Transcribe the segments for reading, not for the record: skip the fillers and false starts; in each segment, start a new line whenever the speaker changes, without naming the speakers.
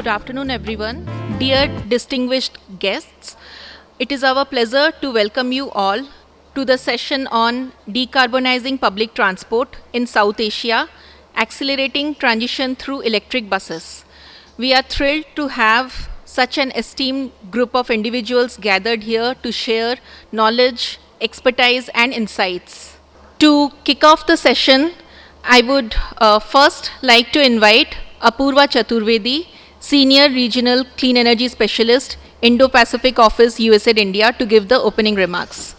Good afternoon, everyone. Dear distinguished guests, it is our pleasure to welcome you all to the session on Decarbonizing Public Transport in South Asia, Accelerating Transition Through Electric Buses. We are thrilled to have such an esteemed group of individuals gathered here to share knowledge, expertise, and insights. To kick off the session, I would first like to invite Apurva Chaturvedi, Senior Regional Clean Energy Specialist, Indo-Pacific Office, USAID India, to give the opening remarks.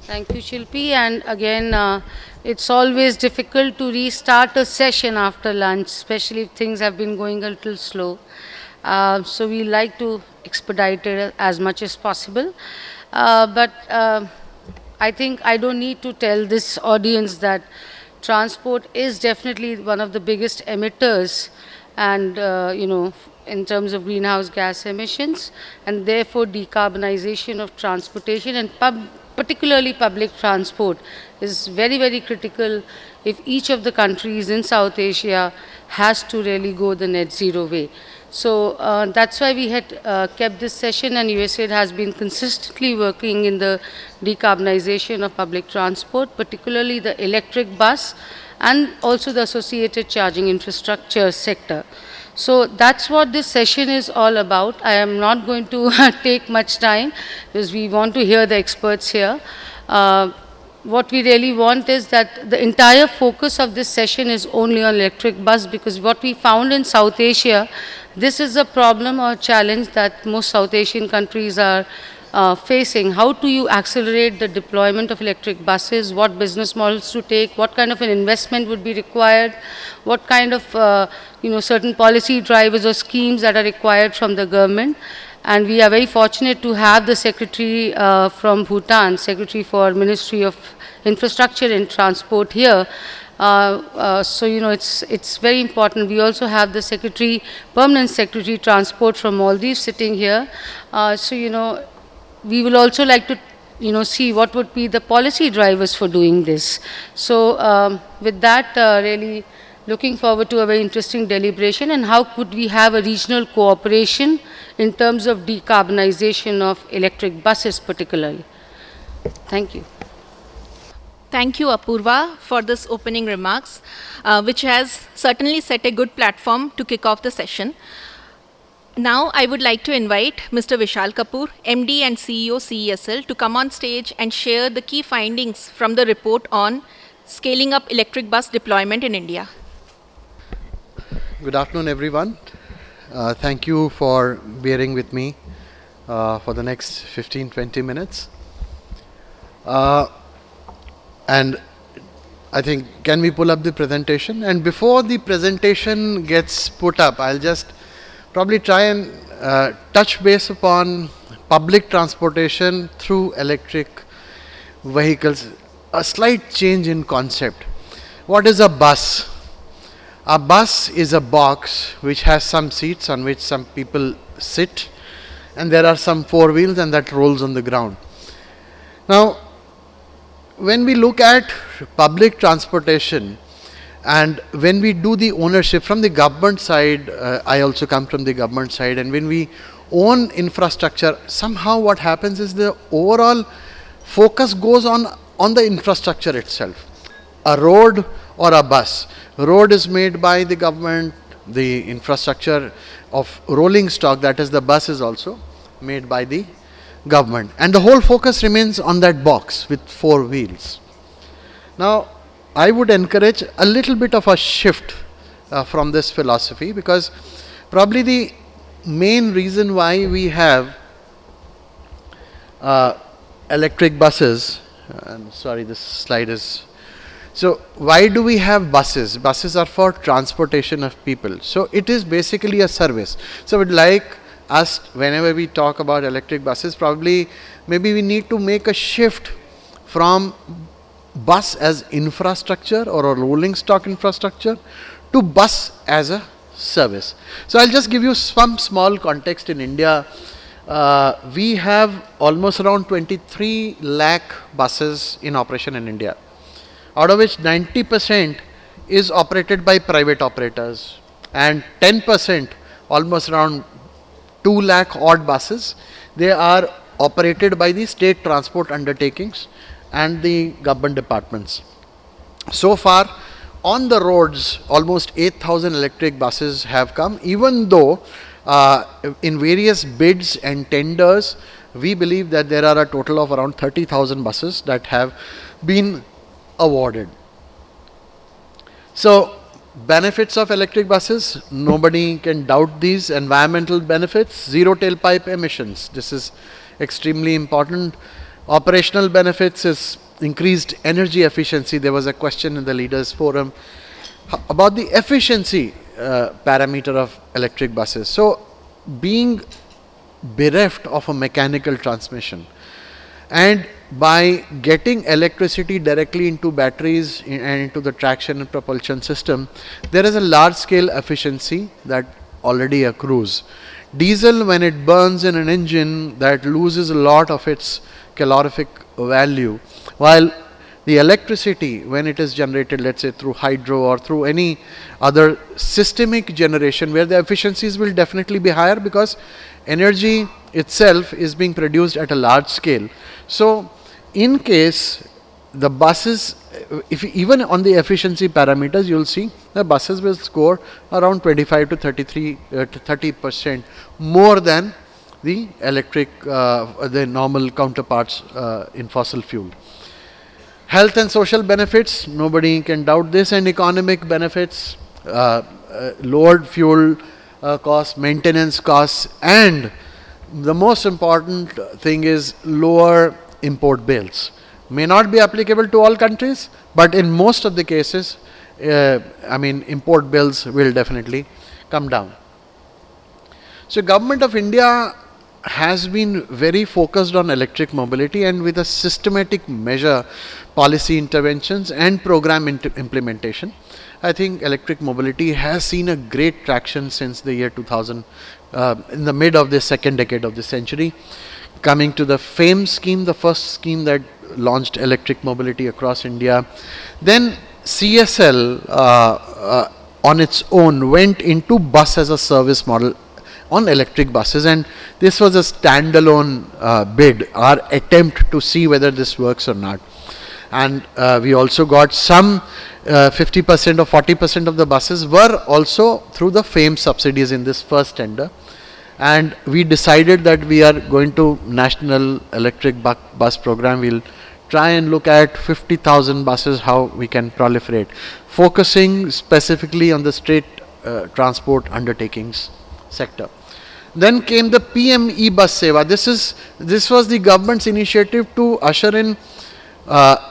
Thank you, Shilpi. And again, it's always difficult to restart a session after lunch, especially if things have been going a little slow. So we like to expedite it as much as possible. But I think I don't need to tell this audience that transport is definitely one of the biggest emitters and, in terms of greenhouse gas emissions, and therefore decarbonization of transportation and particularly public transport is very, very critical if each of the countries in South Asia has to really go the net zero way. So that's why we had kept this session, and USAID has been consistently working in the decarbonization of public transport, particularly the electric bus and also the associated charging infrastructure sector. So that's what this session is all about. I am not going to take much time because we want to hear the experts here. What we really want is that the entire focus of this session is only on electric bus, because what we found in South Asia, this is a problem or challenge that most South Asian countries are facing. How do you accelerate the deployment of electric buses? What business models to take? What kind of an investment would be required? What kind of certain policy drivers or schemes that are required from the government? And we are very fortunate to have the Secretary from Bhutan, Secretary for Ministry of Infrastructure and Transport here. It's very important. We also have the Secretary, Permanent Secretary Transport from Maldives sitting here. We will also like to see what would be the policy drivers for doing this. So with that, really looking forward to a very interesting deliberation, and how could we have a regional cooperation in terms of decarbonization of electric buses particularly. Thank you.
Thank you, Apurva, for this opening remarks, which has certainly set a good platform to kick off the session. Now, I would like to invite Mr. Vishal Kapoor, MD and CEO, CESL, to come on stage and share the key findings from the report on scaling up electric bus deployment in India.
Good afternoon, everyone. Thank you for bearing with me for the next 15-20 minutes. And I think, can we pull up the presentation? And before the presentation gets put up, I'll just probably try and touch base upon public transportation through electric vehicles. A slight change in concept. What is a bus? A bus is a box which has some seats on which some people sit, and there are some four wheels, and that rolls on the ground. Now, when we look at public transportation, and when we do the ownership from the government side, I also come from the government side, and when we own infrastructure, somehow what happens is the overall focus goes on the infrastructure itself. A road or a bus. Road is made by the government, the infrastructure of rolling stock, that is the bus, is also made by the government. And the whole focus remains on that box with four wheels. Now, I would encourage a little bit of a shift from this philosophy, because probably the main reason why we have electric buses, and sorry, this slide is... So, why do we have buses? Buses are for transportation of people. So, it is basically a service. So, we'd like us, whenever we talk about electric buses, probably maybe we need to make a shift from bus as infrastructure or a rolling stock infrastructure to bus as a service. So, I'll just give you some small context. In India, we have almost around 23 lakh buses in operation in India, out of which 90% is operated by private operators, and 10%, almost around 2 lakh odd buses, they are operated by the state transport undertakings and the government departments. So far, on the roads, almost 8,000 electric buses have come, even though in various bids and tenders, we believe that there are a total of around 30,000 buses that have been awarded. So, benefits of electric buses, nobody can doubt these. Environmental benefits, zero tailpipe emissions. This is extremely important. Operational benefits is increased energy efficiency. There was a question in the leaders forum about the efficiency parameter of electric buses. So, being bereft of a mechanical transmission, and by getting electricity directly into batteries and into the traction and propulsion system, there is a large scale efficiency that already accrues. Diesel, when it burns in an engine, that loses a lot of its calorific value, while the electricity, when it is generated, let's say through hydro or through any other systemic generation, where the efficiencies will definitely be higher because energy itself is being produced at a large scale. So, in case the buses, if even on the efficiency parameters, you will see the buses will score around 25 to 30% more than the electric, the normal counterparts in fossil fuel. Health and social benefits, nobody can doubt this, and economic benefits, lowered fuel costs, maintenance costs, and the most important thing is lower import bills. May not be applicable to all countries, but in most of the cases, import bills will definitely come down. So, Government of India has been very focused on electric mobility, and with a systematic measure, policy interventions and program implementation, I think electric mobility has seen a great traction since the year 2000, in the mid of the second decade of the century. Coming to the FAME scheme, the first scheme that launched electric mobility across India. Then CSL on its own went into bus as a service model on electric buses, and this was a standalone bid, our attempt to see whether this works or not. And we also got some 50% or 40% of the buses were also through the FAME subsidies in this first tender. And we decided that we are going to National Electric Bus Program. We'll try and look at 50,000 buses, how we can proliferate, focusing specifically on the state transport undertakings sector. Then came the PM E-Bus Seva. This was the government's initiative to usher in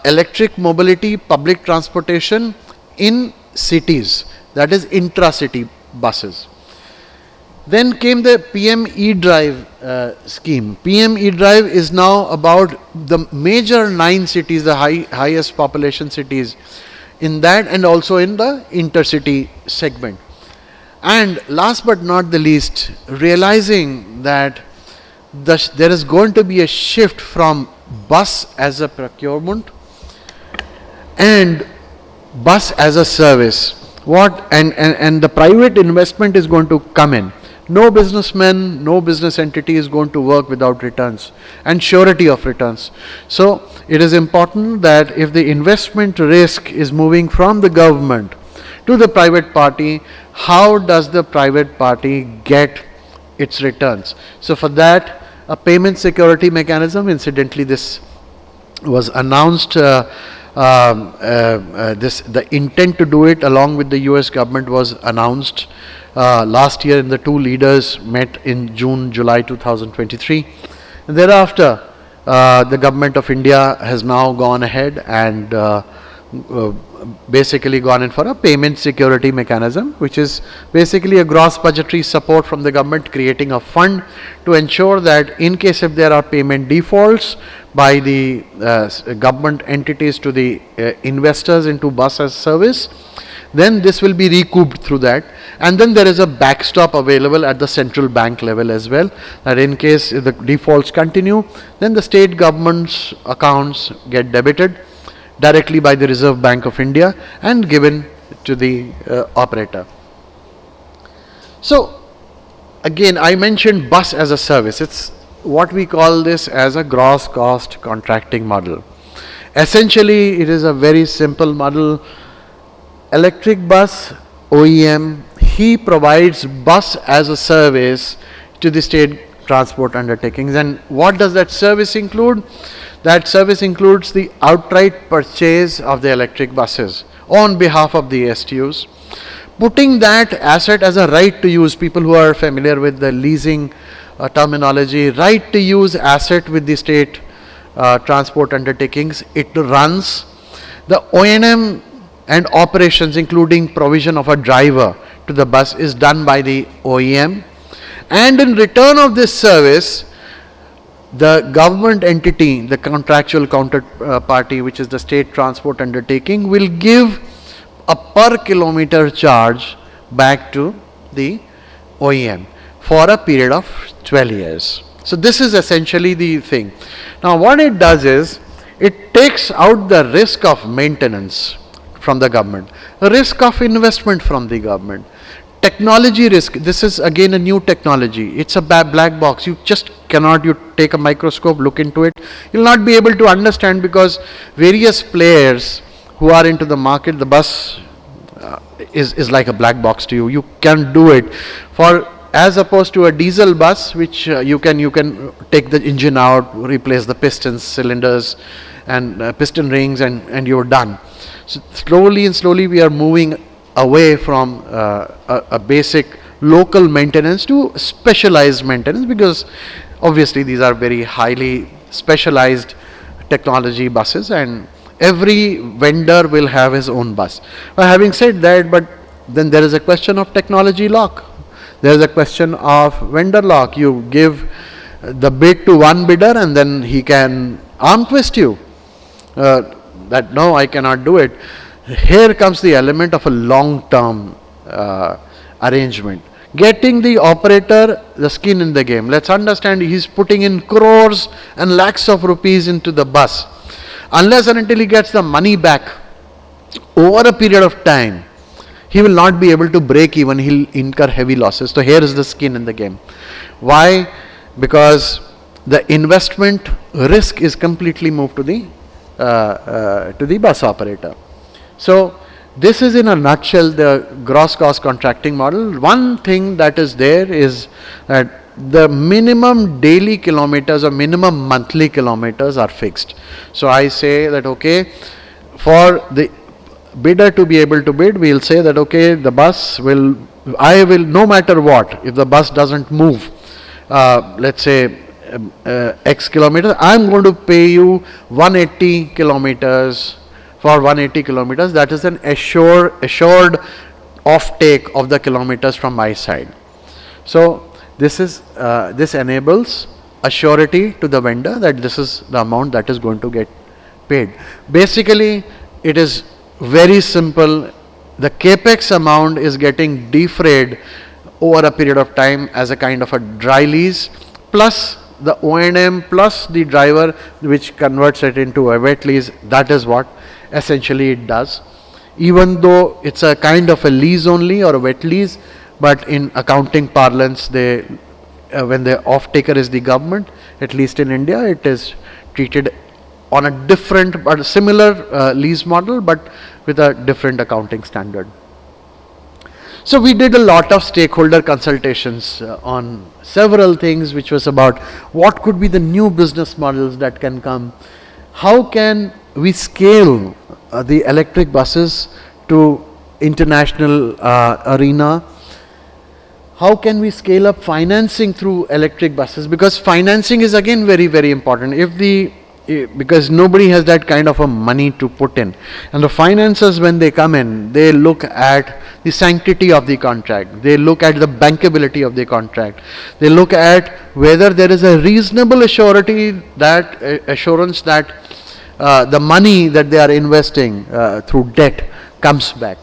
electric mobility, public transportation in cities, that is intra-city buses. Then came the PM E-Drive scheme. PM E-Drive is now about the major 9 cities, the highest population cities in that, and also in the intercity segment. And last but not the least, realizing that there is going to be a shift from bus as a procurement and bus as a service. And the private investment is going to come in. No businessman, no business entity is going to work without returns and surety of returns. So it is important that if the investment risk is moving from the government to the private party, how does the private party get its returns? So for that, a payment security mechanism, incidentally this was announced, the intent to do it along with the US government was announced last year, and the two leaders met in July 2023. And thereafter, the government of India has now gone ahead and basically gone in for a payment security mechanism, which is basically a gross budgetary support from the government, creating a fund to ensure that in case if there are payment defaults by the government entities to the investors into bus as service, then this will be recouped through that. And then there is a backstop available at the central bank level as well, that in case if the defaults continue, then the state government's accounts get debited directly by the Reserve Bank of India and given to the operator. So again, I mentioned bus as a service. It's what we call this as a gross cost contracting model. Essentially, it is a very simple model. Electric bus OEM, he provides bus as a service to the state transport undertakings. And what does that service include? That service includes the outright purchase of the electric buses on behalf of the STUs, putting that asset as a right to use. People who are familiar with the leasing terminology, right to use asset with the state transport undertakings. It runs the O&M and operations, including provision of a driver to the bus, is done by the OEM, and in return of this service, the government entity, the contractual counterparty, which is the state transport undertaking, will give a per kilometer charge back to the OEM for a period of 12 years. So this is essentially the thing. Now what it does is, it takes out the risk of maintenance from the government, risk of investment from the government, technology risk. This is again a new technology. It's a black box. You just cannot, you take a microscope, look into it, you'll not be able to understand, because various players who are into the market, the bus is like a black box to you. You can't do it. For as opposed to a diesel bus, which you can take the engine out, replace the pistons, cylinders, and piston rings, and you're done. So slowly we are moving away from a basic local maintenance to specialized maintenance, because obviously these are very highly specialized technology buses, and every vendor will have his own bus. Having said that, but then there is a question of technology lock. There is a question of vendor lock. You give the bid to one bidder and then he can arm twist you. That no, I cannot do it. Here comes the element of a long-term arrangement. Getting the operator the skin in the game. Let's understand, he's putting in crores and lakhs of rupees into the bus. Unless and until he gets the money back over a period of time, he will not be able to break even. He'll incur heavy losses. So here is the skin in the game. Why? Because the investment risk is completely moved to the bus operator. So this is in a nutshell the gross cost contracting model. One thing that is there is that the minimum daily kilometers or minimum monthly kilometers are fixed. So I say that okay, for the bidder to be able to bid, we will say that okay, the bus will, I will, no matter what, if the bus doesn't move, let's say X kilometers, I'm going to pay you 180 kilometers. For 180 kilometers, that is an assured offtake of the kilometers from my side. So this enables a surety to the vendor that this is the amount that is going to get paid. Basically, it is very simple. The capex amount is getting defrayed over a period of time as a kind of a dry lease, plus the O&M plus the driver, which converts it into a wet lease. That is what essentially it does. Even though it's a kind of a lease only or a wet lease, but in accounting parlance, they when the off-taker is the government, at least in India, it is treated on a different but similar lease model, but with a different accounting standard. So we did a lot of stakeholder consultations on several things, which was about what could be the new business models that can come. How can we scale the electric buses to international arena? How can we scale up financing through electric buses? Because financing is again very, very important. Because nobody has that kind of a money to put in. And the financiers, when they come in, they look at the sanctity of the contract. They look at the bankability of the contract. They look at whether there is a reasonable assurance that the money that they are investing through debt comes back.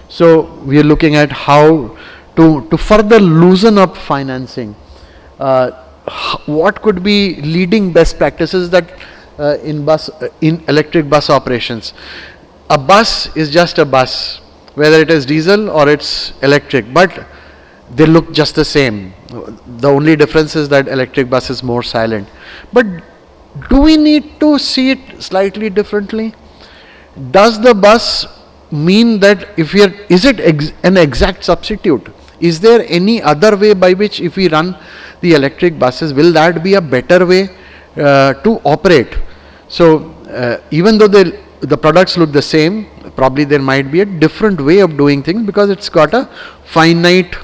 So we are looking at how to further loosen up financing. What could be leading best practices that in electric bus operations? A bus is just a bus. whether it is diesel or it's electric, but they look just the same. The only difference is that electric bus is more silent. But do we need to see it slightly differently? Does the bus mean that if we are, is it an exact substitute? Is there any other way by which if we run the electric buses, will that be a better way to operate? So even though the products look the same, probably there might be a different way of doing things because it's got a finite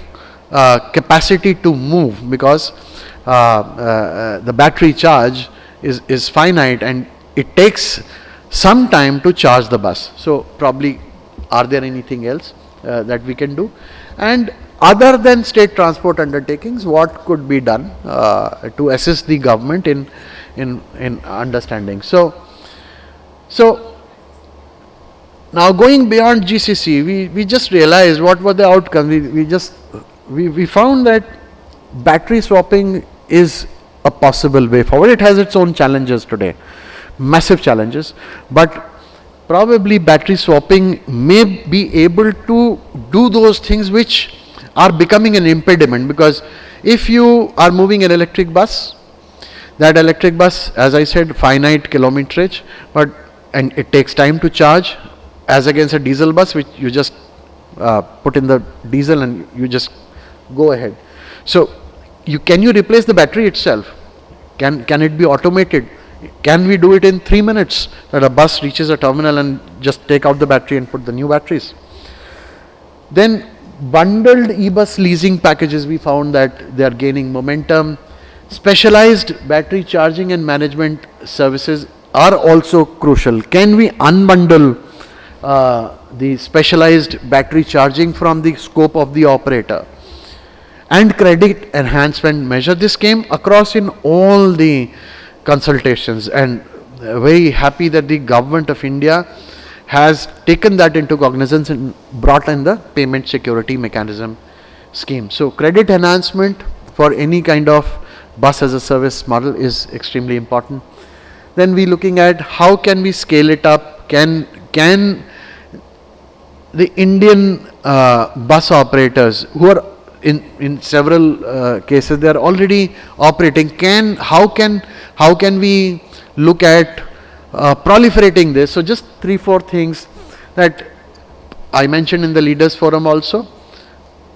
capacity to move, because the battery charge is finite and it takes some time to charge the bus. So probably, are there anything else that we can do? And other than state transport undertakings, what could be done to assist the government in understanding? So now going beyond GCC, we just realized what were the outcomes. We found that battery swapping is a possible way forward. It has its own challenges today, massive challenges, but probably battery swapping may be able to do those things which are becoming an impediment, because if you are moving an electric bus, that electric bus, as I said, finite kilometerage, and it takes time to charge, as against a diesel bus which you just put in the diesel and you just go ahead. So can you replace the battery itself? Can it be automated? Can we do it in 3 minutes, that a bus reaches a terminal and just take out the battery and put the new batteries? Then bundled e-bus leasing packages, we found that they are gaining momentum. Specialized battery charging and management services are also crucial. Can we unbundle the specialized battery charging from the scope of the operator? And credit enhancement measure. This came across in all the consultations, and very happy that the government of India has taken that into cognizance and brought in the payment security mechanism scheme. So credit enhancement for any kind of bus as a service model is extremely important. Then we looking at how can we scale it up. Can the Indian bus operators, who are in several cases they are already operating, how can we look at proliferating this? So just 3-4 things that I mentioned in the leaders forum also.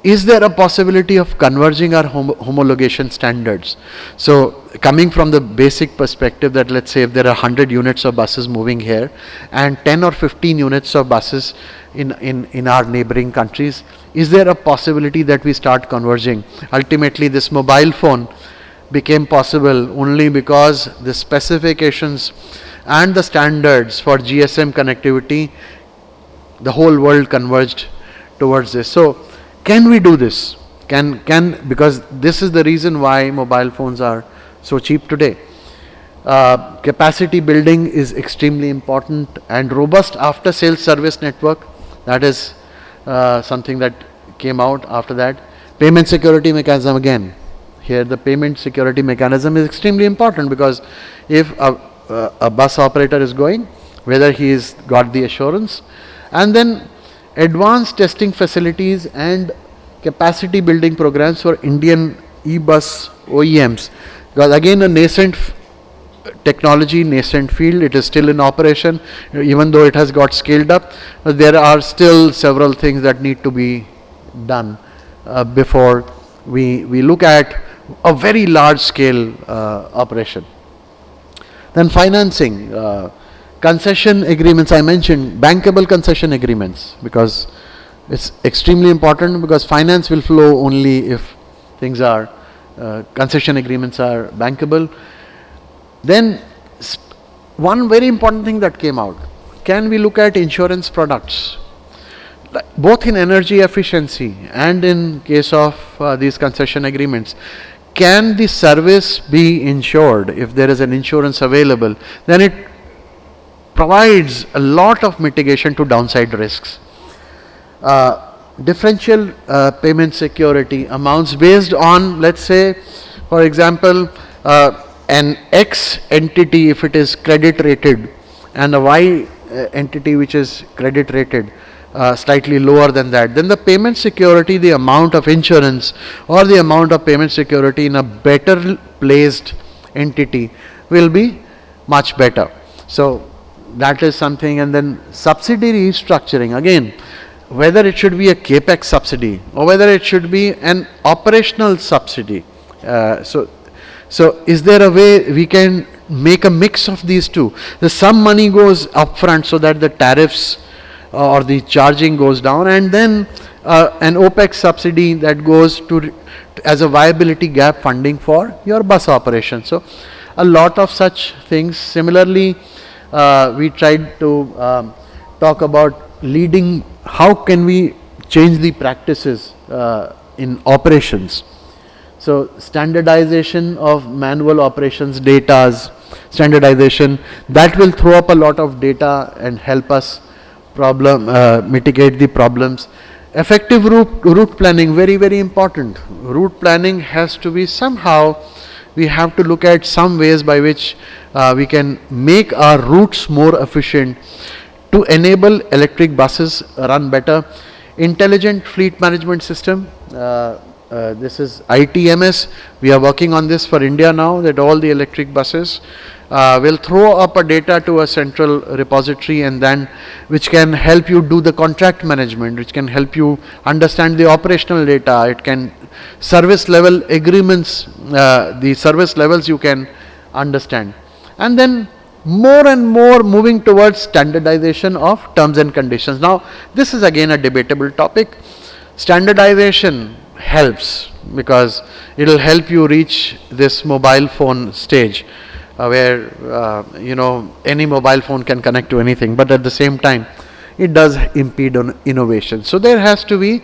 Is there a possibility of converging our homologation standards? So coming from the basic perspective that, let's say if there are 100 units of buses moving here and 10 or 15 units of buses in our neighboring countries, is there a possibility that we start converging? Ultimately, this mobile phone became possible only because the specifications and the standards for GSM connectivity, the whole world converged towards this. So can we do this? Because this is the reason why mobile phones are so cheap today. Capacity building is extremely important, and robust after sales service network, that is something that came out after that. Payment security mechanism, again here the payment security mechanism is extremely important, because if a bus operator is going, whether he has got the assurance, and then advanced testing facilities and capacity building programs for Indian e-bus OEMs, because again a nascent technology, nascent field, it is still in operation, even though it has got scaled up, there are still several things that need to be done before we look at a very large scale operation. Then financing, concession agreements, I mentioned bankable concession agreements, because it's extremely important, because finance will flow only if things are concession agreements are bankable. Then one very important thing that came out, can we look at insurance products, both in energy efficiency and in case of these concession agreements? Can the service be insured? If there is an insurance available, then it provides a lot of mitigation to downside risks. Differential payment security amounts based on, let's say, for example, an X entity, if it is credit rated, and a Y entity which is credit rated, slightly lower than that, then the payment security, the amount of insurance or the amount of payment security in a better placed entity will be much better. So that is something. And then subsidy restructuring, again, whether it should be a capex subsidy or whether it should be an operational subsidy. So is there a way we can make a mix of these two? Some money goes upfront so that the tariffs or the charging goes down, and then an OPEX subsidy that goes to as a viability gap funding for your bus operation. So a lot of such things. Similarly, we tried to talk about leading, how can we change the practices in operations. So standardization of manual operations datas, standardization, that will throw up a lot of data and help us mitigate the problems. Effective route planning, very, very important. Route planning has to be somehow, we have to look at some ways by which we can make our routes more efficient to enable electric buses run better. Intelligent fleet management system, this is ITMS. We are working on this for India now, that all the electric buses will throw up a data to a central repository, and then which can help you do the contract management, which can help you understand the operational data. It can service level agreements, the service levels you can understand. And then more and more moving towards standardization of terms and conditions. Now this is again a debatable topic. Standardization helps because it will help you reach this mobile phone stage where any mobile phone can connect to anything, but at the same time it does impede on innovation. So there has to be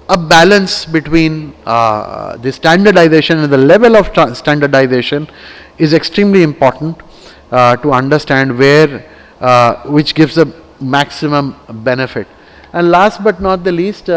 a balance between the standardization, and the level of standardization is extremely important to understand where which gives the maximum benefit. And last but not the least,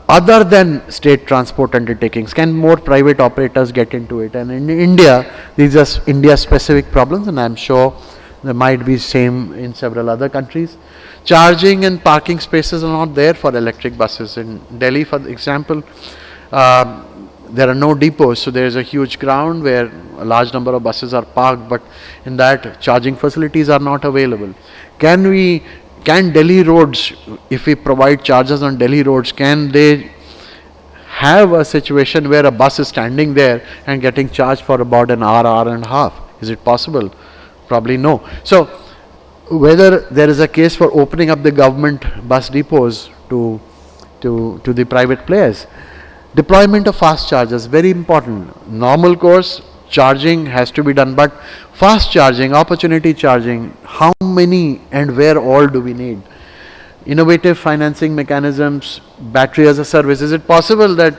other than state transport undertakings, can more private operators get into it? And in India, these are India specific problems, and I am sure there might be same in several other countries. Charging and parking spaces are not there for electric buses. In Delhi, for example, there are no depots, so there is a huge ground where a large number of buses are parked, but in that charging facilities are not available. Can Delhi roads, if we provide chargers on Delhi roads, can they have a situation where a bus is standing there and getting charged for about an hour, hour and a half? Is it possible? Probably no. So whether there is a case for opening up the government bus depots to the private players. Deployment of fast chargers, very important. Normal course charging has to be done, but fast charging, opportunity charging, how many and where all do we need? Innovative financing mechanisms, battery as a service. Is it possible that,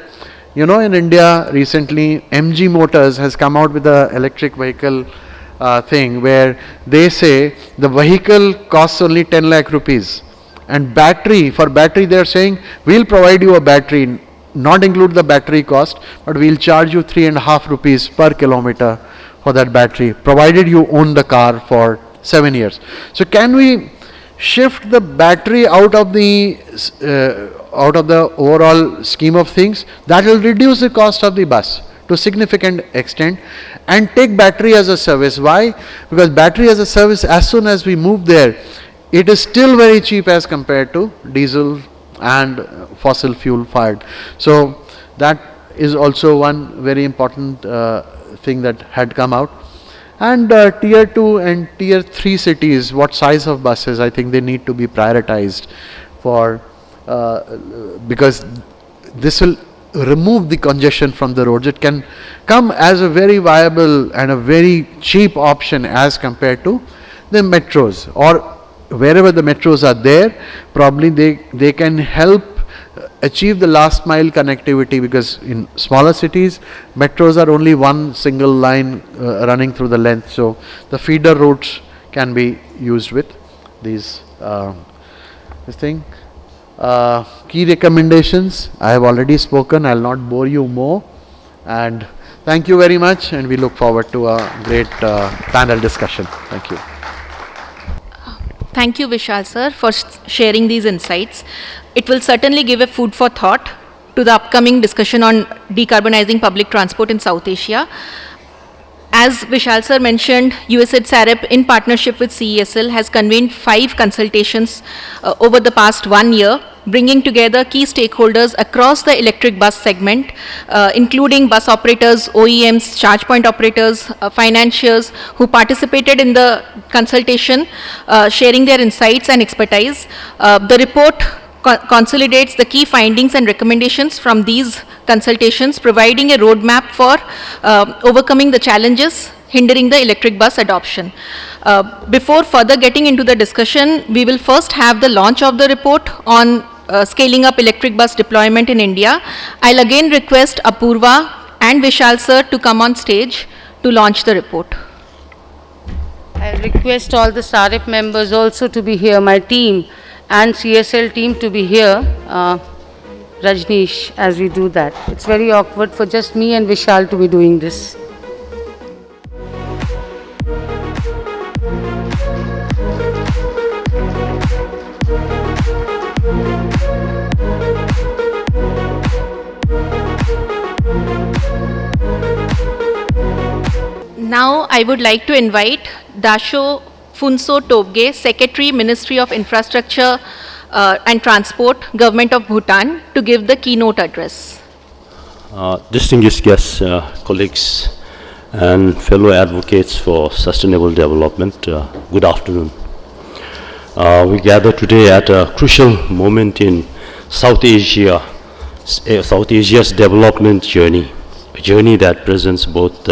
in India recently MG Motors has come out with an electric vehicle thing where they say the vehicle costs only 10 lakh rupees, and for battery they are saying we'll provide you a battery, not include the battery cost, but we'll charge you 3.5 rupees per kilometer for that battery, provided you own the car for 7 years. So can we shift the battery out of the overall scheme of things? That will reduce the cost of the bus to a significant extent, and take battery as a service. Why? Because battery as a service, as soon as we move there, it is still very cheap as compared to diesel and fossil fuel fired. So that is also one very important thing that had come out. And tier 2 and tier 3 cities, what size of buses? I think they need to be prioritized for because this will remove the congestion from the roads. It can come as a very viable and a very cheap option as compared to the metros, or wherever the metros are there, probably they can help achieve the last mile connectivity, because in smaller cities metros are only one single line running through the length, so the feeder routes can be used with these this thing. Key recommendations I have already spoken, I will not bore you more, and thank you very much, and we look forward to a great panel discussion. Thank you.
Thank you, Vishal sir, for sharing these insights. It will certainly give a food for thought to the upcoming discussion on decarbonizing public transport in South Asia. As Vishal sir mentioned, USAID SAREP, in partnership with CESL, has convened 5 consultations over the past 1 year, bringing together key stakeholders across the electric bus segment, including bus operators, OEMs, charge point operators, financiers, who participated in the consultation, sharing their insights and expertise. The report consolidates the key findings and recommendations from these consultations, providing a roadmap for overcoming the challenges hindering the electric bus adoption. Before further getting into the discussion, we will first have the launch of the report on scaling up electric bus deployment in India. I'll again request Apurva and Vishal sir to come on stage to launch the report.
I request all the SAREP members also to be here, my team and CSL team to be here, Rajneesh, as we do that. It's very awkward for just me and Vishal to be doing this.
Now I would like to invite Dasho Funso Tobge, Secretary, Ministry of Infrastructure and Transport, Government of Bhutan, to give the keynote address.
Distinguished guests, colleagues, and fellow advocates for sustainable development, good afternoon. We gather today at a crucial moment in South Asia's development journey, a journey that presents both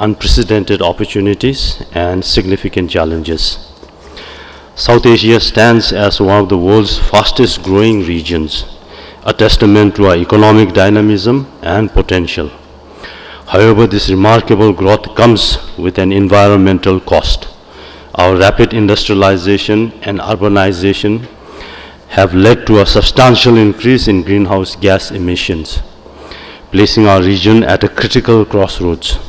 unprecedented opportunities and significant challenges. South Asia stands as one of the world's fastest growing regions, a testament to our economic dynamism and potential. However, this remarkable growth comes with an environmental cost. Our rapid industrialization and urbanization have led to a substantial increase in greenhouse gas emissions, placing our region at a critical crossroads.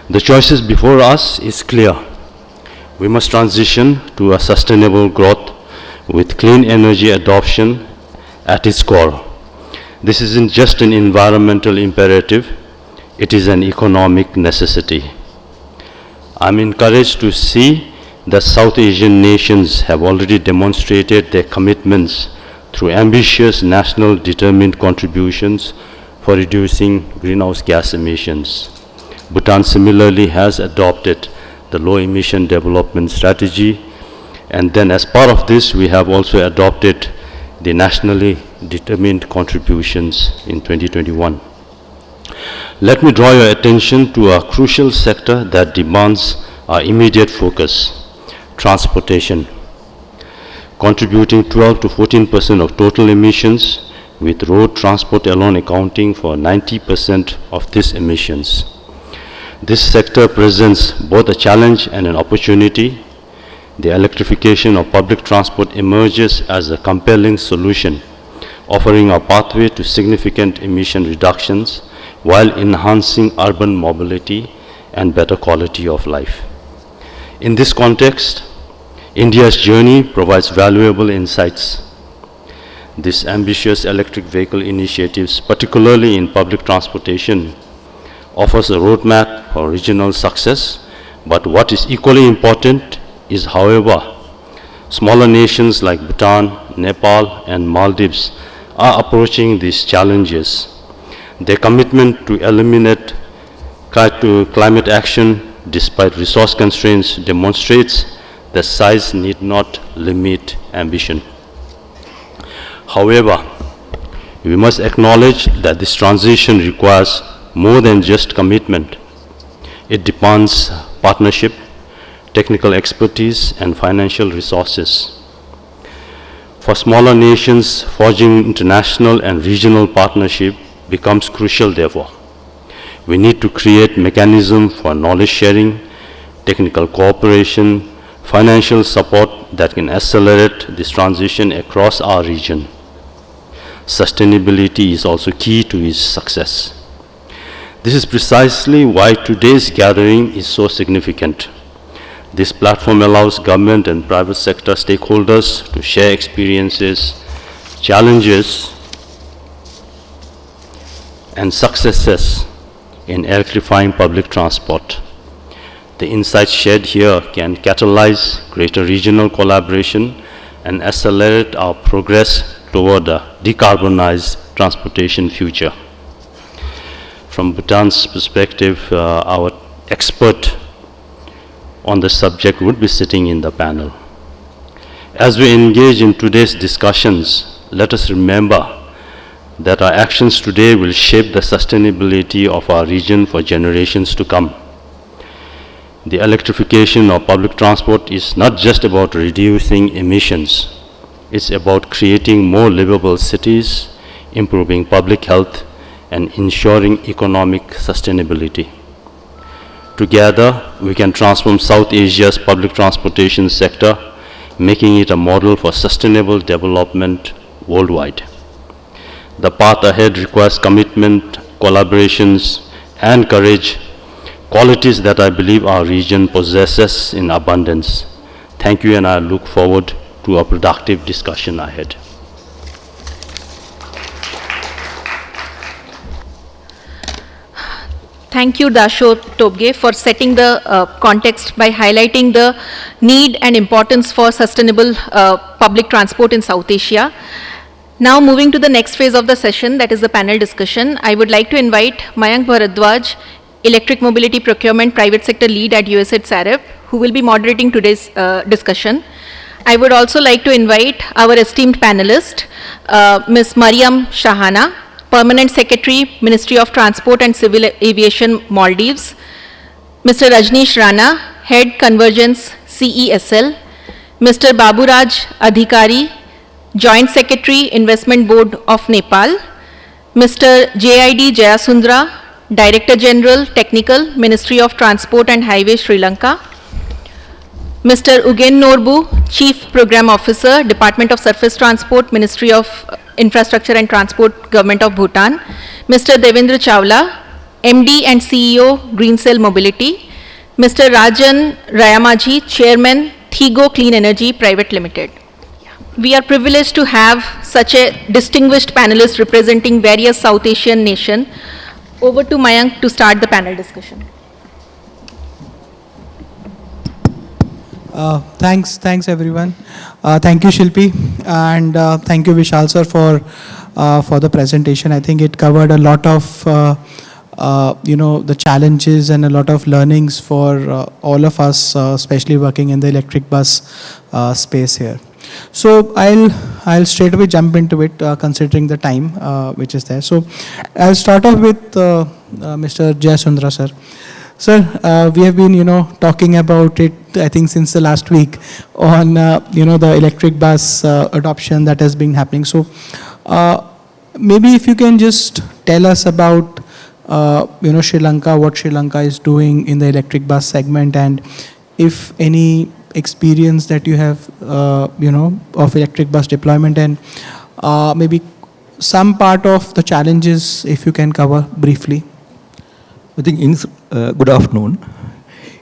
The choices before us is clear. We must transition to a sustainable growth with clean energy adoption at its core. This isn't just an environmental imperative, it is an economic necessity. I'm encouraged to see that South Asian nations have already demonstrated their commitments through ambitious national determined contributions for reducing greenhouse gas emissions. Bhutan similarly has adopted the low emission development strategy, and then as part of this we have also adopted the nationally determined contributions in 2021. Let me draw your attention to a crucial sector that demands our immediate focus: transportation, contributing 12 to 14% of total emissions, with road transport alone accounting for 90% of these emissions. This sector presents both a challenge and an opportunity. The electrification of public transport emerges as a compelling solution, offering a pathway to significant emission reductions while enhancing urban mobility and better quality of life. In this context, India's journey provides valuable insights. These ambitious electric vehicle initiatives, particularly in public transportation, offers a roadmap for regional success, but what is equally important is, however, smaller nations like Bhutan, Nepal, and Maldives are approaching these challenges. Their commitment to eliminate climate action despite resource constraints demonstrates that size need not limit ambition. However, we must acknowledge that this transition requires more than just commitment. It demands partnership, technical expertise, and financial resources. For smaller nations, forging international and regional partnership becomes crucial, therefore. We need to create mechanisms for knowledge sharing, technical cooperation, financial support that can accelerate this transition across our region. Sustainability is also key to its success. This is precisely why today's gathering is so significant. This platform allows government and private sector stakeholders to share experiences, challenges, and successes in electrifying public transport. The insights shared here can catalyze greater regional collaboration and accelerate our progress toward a decarbonized transportation future. From Bhutan's perspective, our expert on the subject would be sitting in the panel. As we engage in today's discussions, let us remember that our actions today will shape the sustainability of our region for generations to come. The electrification of public transport is not just about reducing emissions, it's about creating more livable cities, improving public health, and ensuring economic sustainability. Together, we can transform South Asia's public transportation sector, making it a model for sustainable development worldwide. The path ahead requires commitment, collaborations, and courage, qualities that I believe our region possesses in abundance. Thank you, and I look forward to a productive discussion ahead.
Thank you, Dasho Tobge, for setting the context by highlighting the need and importance for sustainable public transport in South Asia. Now moving to the next phase of the session, that is the panel discussion, I would like to invite Mayank Bharadwaj, Electric Mobility Procurement Private Sector Lead at SACEF, who will be moderating today's discussion. I would also like to invite our esteemed panelist, Ms. Mariam Shahana, Permanent Secretary, Ministry of Transport and Civil Aviation, Maldives, Mr. Rajneesh Rana, Head Convergence, CESL, Mr. Baburaj Adhikari, Joint Secretary, Investment Board of Nepal, Mr. JID Jayasundra, Director General, Technical, Ministry of Transport and Highways, Sri Lanka, Mr. Ugen Norbu, Chief Program Officer, Department of Surface Transport, Ministry of Infrastructure and Transport, Government of Bhutan, Mr. Devendra Chawla, MD and CEO, Green Cell Mobility, Mr. Rajan Rayamaji, Chairman, Thigo Clean Energy Private Limited. We are privileged to have such a distinguished panelist representing various South Asian nations. Over to Mayank to start the panel discussion.
Thanks everyone. Thank you Shilpi, and thank you Vishal sir for the presentation. I think it covered a lot of the challenges and a lot of learnings for all of us, especially working in the electric bus space here. So I'll straight away jump into it, considering the time which is there. So I'll start off with Mr. Jayasundra sir. Sir, we have been talking about it, I think, since the last week on the electric bus adoption that has been happening. So maybe if you can just tell us about Sri Lanka, what Sri Lanka is doing in the electric bus segment, and if any experience that you have of electric bus deployment, and maybe some part of the challenges, if you can cover briefly.
I think good afternoon.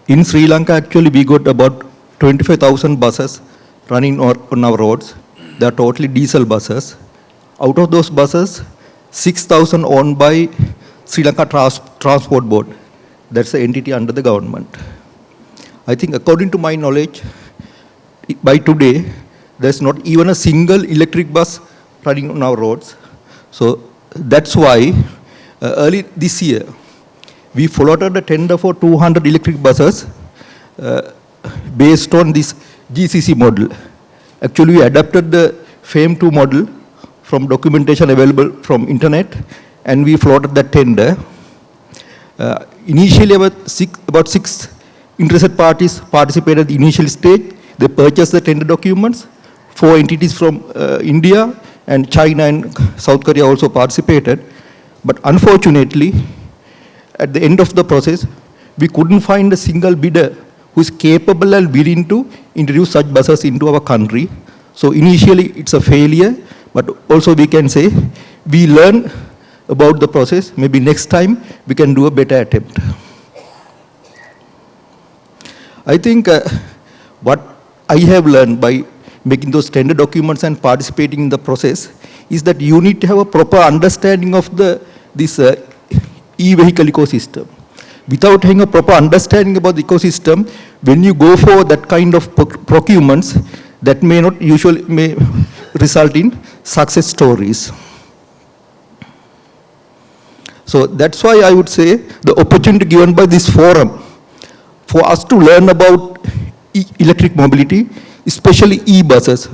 In Sri Lanka, actually, we got about 25,000 buses running on our roads. They are totally diesel buses. Out of those buses, 6,000 owned by Sri Lanka Transport Board. That's the entity under the government. I think, according to my knowledge, by today, there's not even a single electric bus running on our roads. So that's why early this year, we floated a tender for 200 electric buses based on this GCC model. Actually, we adapted the FAME2 model from documentation available from internet, and we floated that tender. Initially, about six interested parties participated at the initial stage. They purchased the tender documents. 4 entities from India and China and South Korea also participated. But unfortunately, at the end of the process, we couldn't find a single bidder who is capable and willing to introduce such buses into our country. So initially, it's a failure, but also we can say we learn about the process. Maybe next time we can do a better attempt. I think what I have learned by making those tender documents and participating in the process is that you need to have a proper understanding of this e-vehicle ecosystem. Without having a proper understanding about the ecosystem, when you go for that kind of procurements, that may result in success stories. So that's why I would say the opportunity given by this forum for us to learn about electric mobility, especially e-buses,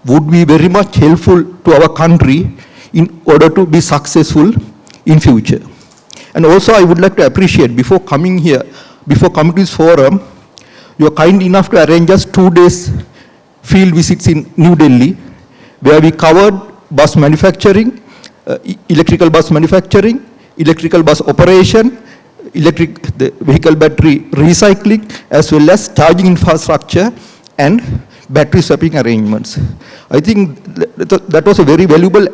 would be very much helpful to our country in order to be successful in future. And also I would like to appreciate, before coming here, before coming to this forum, you are kind enough to arrange us 2 days field visits in New Delhi, where we covered bus manufacturing, electrical bus manufacturing, electrical bus operation, the vehicle battery recycling, as well as charging infrastructure and battery swapping arrangements. I think that was a very valuable,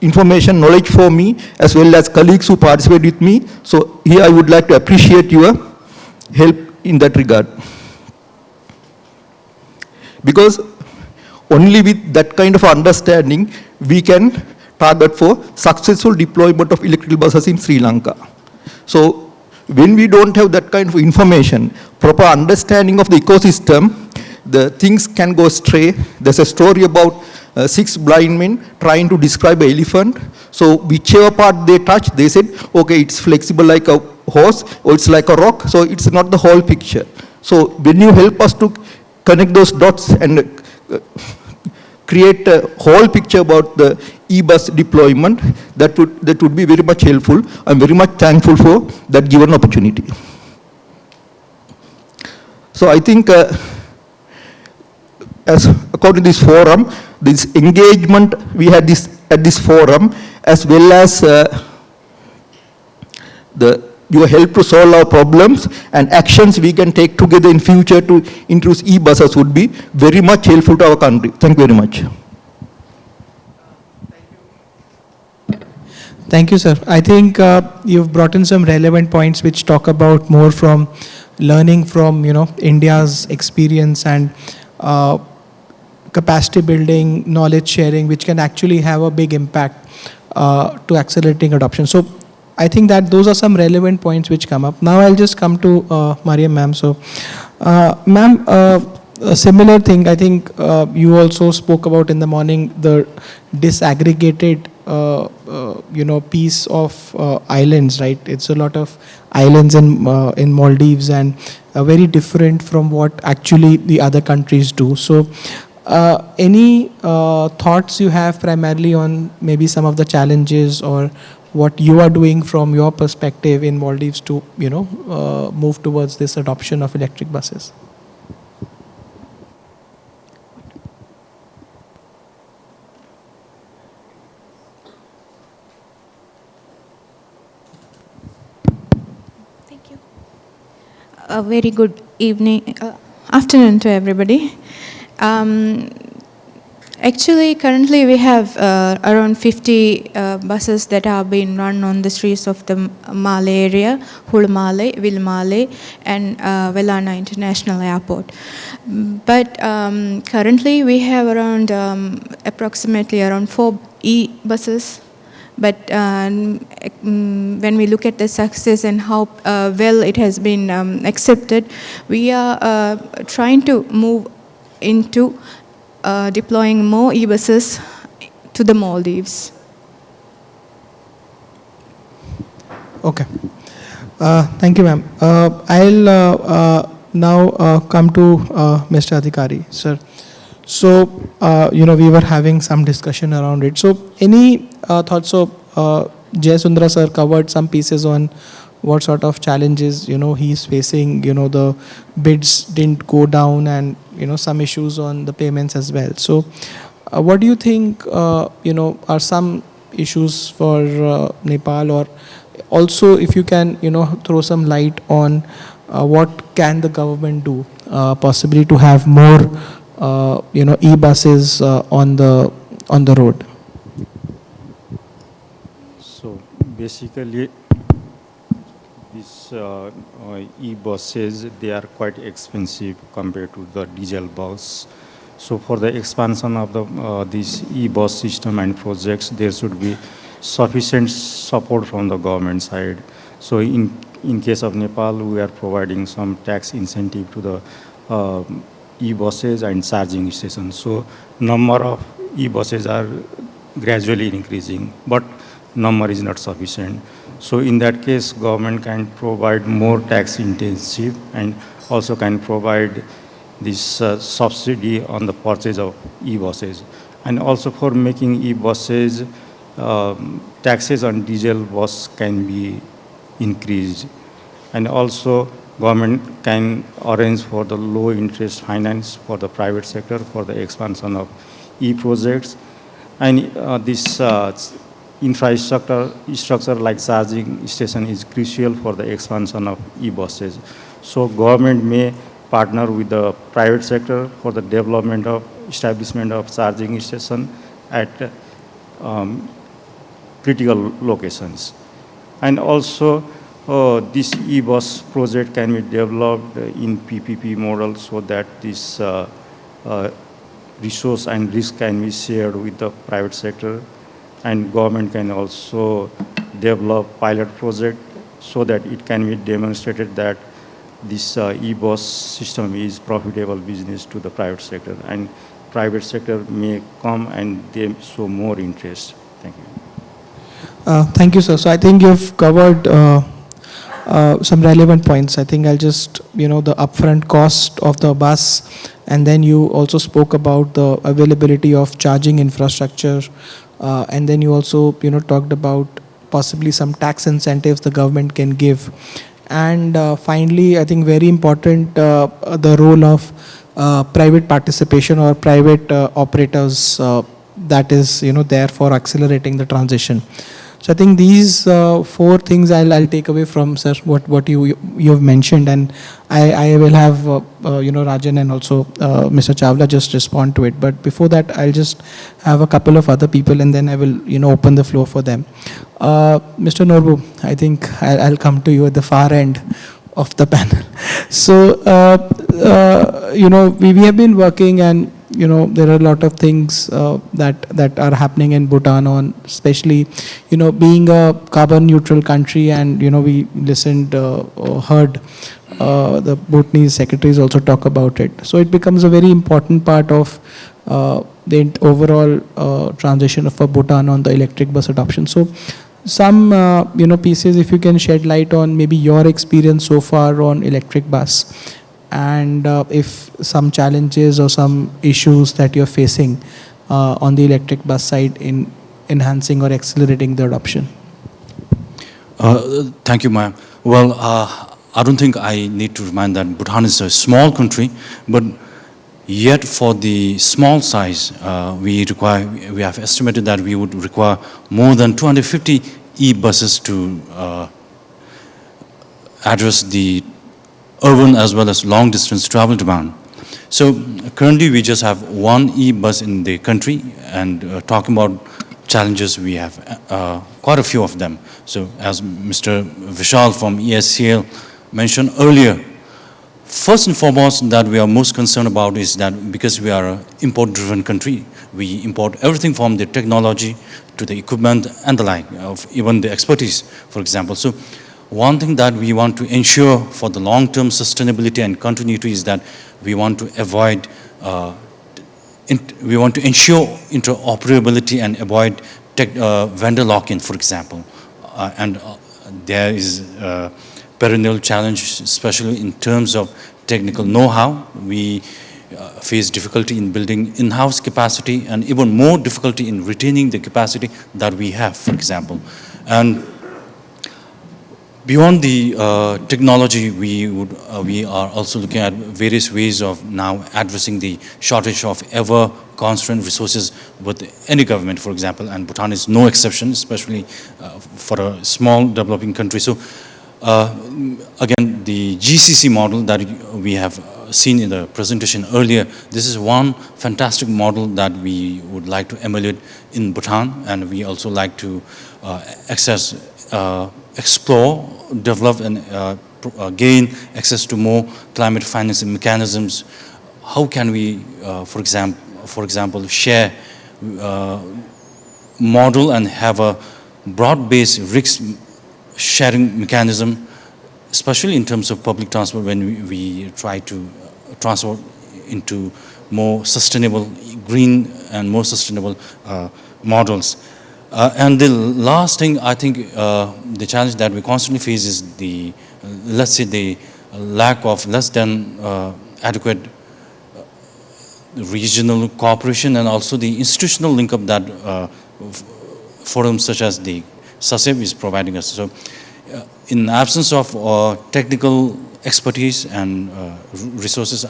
information, knowledge for me, as well as colleagues who participated with me. So here I would like to appreciate your help in that regard. Because only with that kind of understanding, we can target for successful deployment of electrical buses in Sri Lanka. So when we don't have that kind of information, proper understanding of the ecosystem, the things can go astray. There's a story about 6 blind men trying to describe an elephant. So whichever part they touch, they said, okay, it's flexible like a horse, or it's like a rock, so it's not the whole picture. So when you help us to connect those dots and create a whole picture about the e-bus deployment, that would be very much helpful. I'm very much thankful for that given opportunity. So I think, as according to this forum, this engagement we had at this forum, as well as your help to solve our problems and actions we can take together in future to introduce e-buses would be very much helpful to our country. Thank you very much.
Thank you, sir. I think you've brought in some relevant points which talk about more from learning from, India's experience and capacity building, knowledge sharing, which can actually have a big impact to accelerating adoption. So I think that those are some relevant points which come up. Now I'll just come to Mariam ma'am. So ma'am, a similar thing, I think you also spoke about in the morning, the disaggregated piece of islands, right? It's a lot of islands in Maldives and very different from what actually the other countries do. So any thoughts you have primarily on maybe some of the challenges or what you are doing from your perspective in Maldives to, move towards this adoption of electric buses?
Thank you. A very good afternoon to everybody. Actually, currently we have around 50 buses that are being run on the streets of the Male area, Hulmale, Vilmale, and Velana International Airport. But currently we have around approximately around 4 e-buses. But when we look at the success and how well it has been accepted, we are trying to move into deploying more e-buses to the Maldives.
Okay. Thank you, ma'am. I'll now come to Mr. Adhikari, sir. So, we were having some discussion around it. So, any thoughts? So, Jay Sundra sir covered some pieces on what sort of challenges, he's facing, the bids didn't go down and, some issues on the payments as well. So what do you think, are some issues for Nepal, or also if you can, throw some light on what can the government do possibly to have more, e-buses on the road?
So basically, this e-buses, they are quite expensive compared to the diesel bus. So for the expansion of this e-bus system and projects, there should be sufficient support from the government side. So in case of Nepal, we are providing some tax incentive to the e-buses and charging stations. So number of e-buses are gradually increasing, but number is not sufficient. So in that case, government can provide more tax intensive and also can provide this subsidy on the purchase of e-buses. And also for making e-buses, taxes on diesel bus can be increased. And also government can arrange for the low interest finance for the private sector for the expansion of e-projects. And this infrastructure like charging station is crucial for the expansion of e-buses. So government may partner with the private sector for the development of establishment of charging station at critical locations. And also this e-bus project can be developed in PPP model so that this resource and risk can be shared with the private sector, and government can also develop pilot project so that it can be demonstrated that this e-bus system is profitable business to the private sector, and private sector may come and they show more interest. Thank you.
Thank you, sir. So I think you've covered some relevant points. I think I'll just, the upfront cost of the bus, and then you also spoke about the availability of charging infrastructure, and then you also, talked about possibly some tax incentives the government can give. And finally, I think very important, the role of private participation or private operators that is, there for accelerating the transition. So I think these four things I'll take away from, sir, what you've mentioned, and I will have Rajan and also Mr. Chawla just respond to it. But before that, I'll just have a couple of other people, and then I will we the floor for them. Mr. Norbu, I think I'll come to you at the far end of the panel. So we have been working, and there are a lot of things that are happening in Bhutan on, especially, being a carbon neutral country, and, we listened or heard the Bhutanese secretaries also talk about it. So it becomes a very important part of the overall transition of Bhutan on the electric bus adoption. So some, pieces, if you can shed light on maybe your experience so far on electric bus, and if some challenges or some issues that you're facing on the electric bus side in enhancing or accelerating the adoption.
Thank you, ma'am. Well, I don't think I need to remind that Bhutan is a small country, but yet for the small size, we have estimated that we would require more than 250 e-buses to address the urban as well as long distance travel demand. So currently we just have one e-bus in the country, and talking about challenges, we have quite a few of them. So as Mr. Vishal from ESCL mentioned earlier, first and foremost that we are most concerned about is that because we are an import-driven country, we import everything from the technology to the equipment and the like, even the expertise, for example. So one thing that we want to ensure for the long-term sustainability and continuity is that we want to avoid, we want to ensure interoperability and avoid vendor lock-in, for example. There is a perennial challenge, especially in terms of technical know-how. We face difficulty in building in-house capacity, and even more difficulty in retaining the capacity that we have, for example. And beyond the technology, we are also looking at various ways of now addressing the shortage of ever-constrained resources with any government, for example, and Bhutan is no exception, especially for a small developing country. So again, the GCC model that we have seen in the presentation earlier, this is one fantastic model that we would like to emulate in Bhutan, and we also like to access explore, develop, and gain access to more climate financing mechanisms? How can we, for example, share model and have a broad-based risk sharing mechanism, especially in terms of public transport when we try to transfer into more sustainable, green and more sustainable models. And the last thing, I think the challenge that we constantly face is the, let's say, the lack of less than adequate regional cooperation and also the institutional link up that forums such as the SACEF is providing us. So in absence of technical expertise and resources,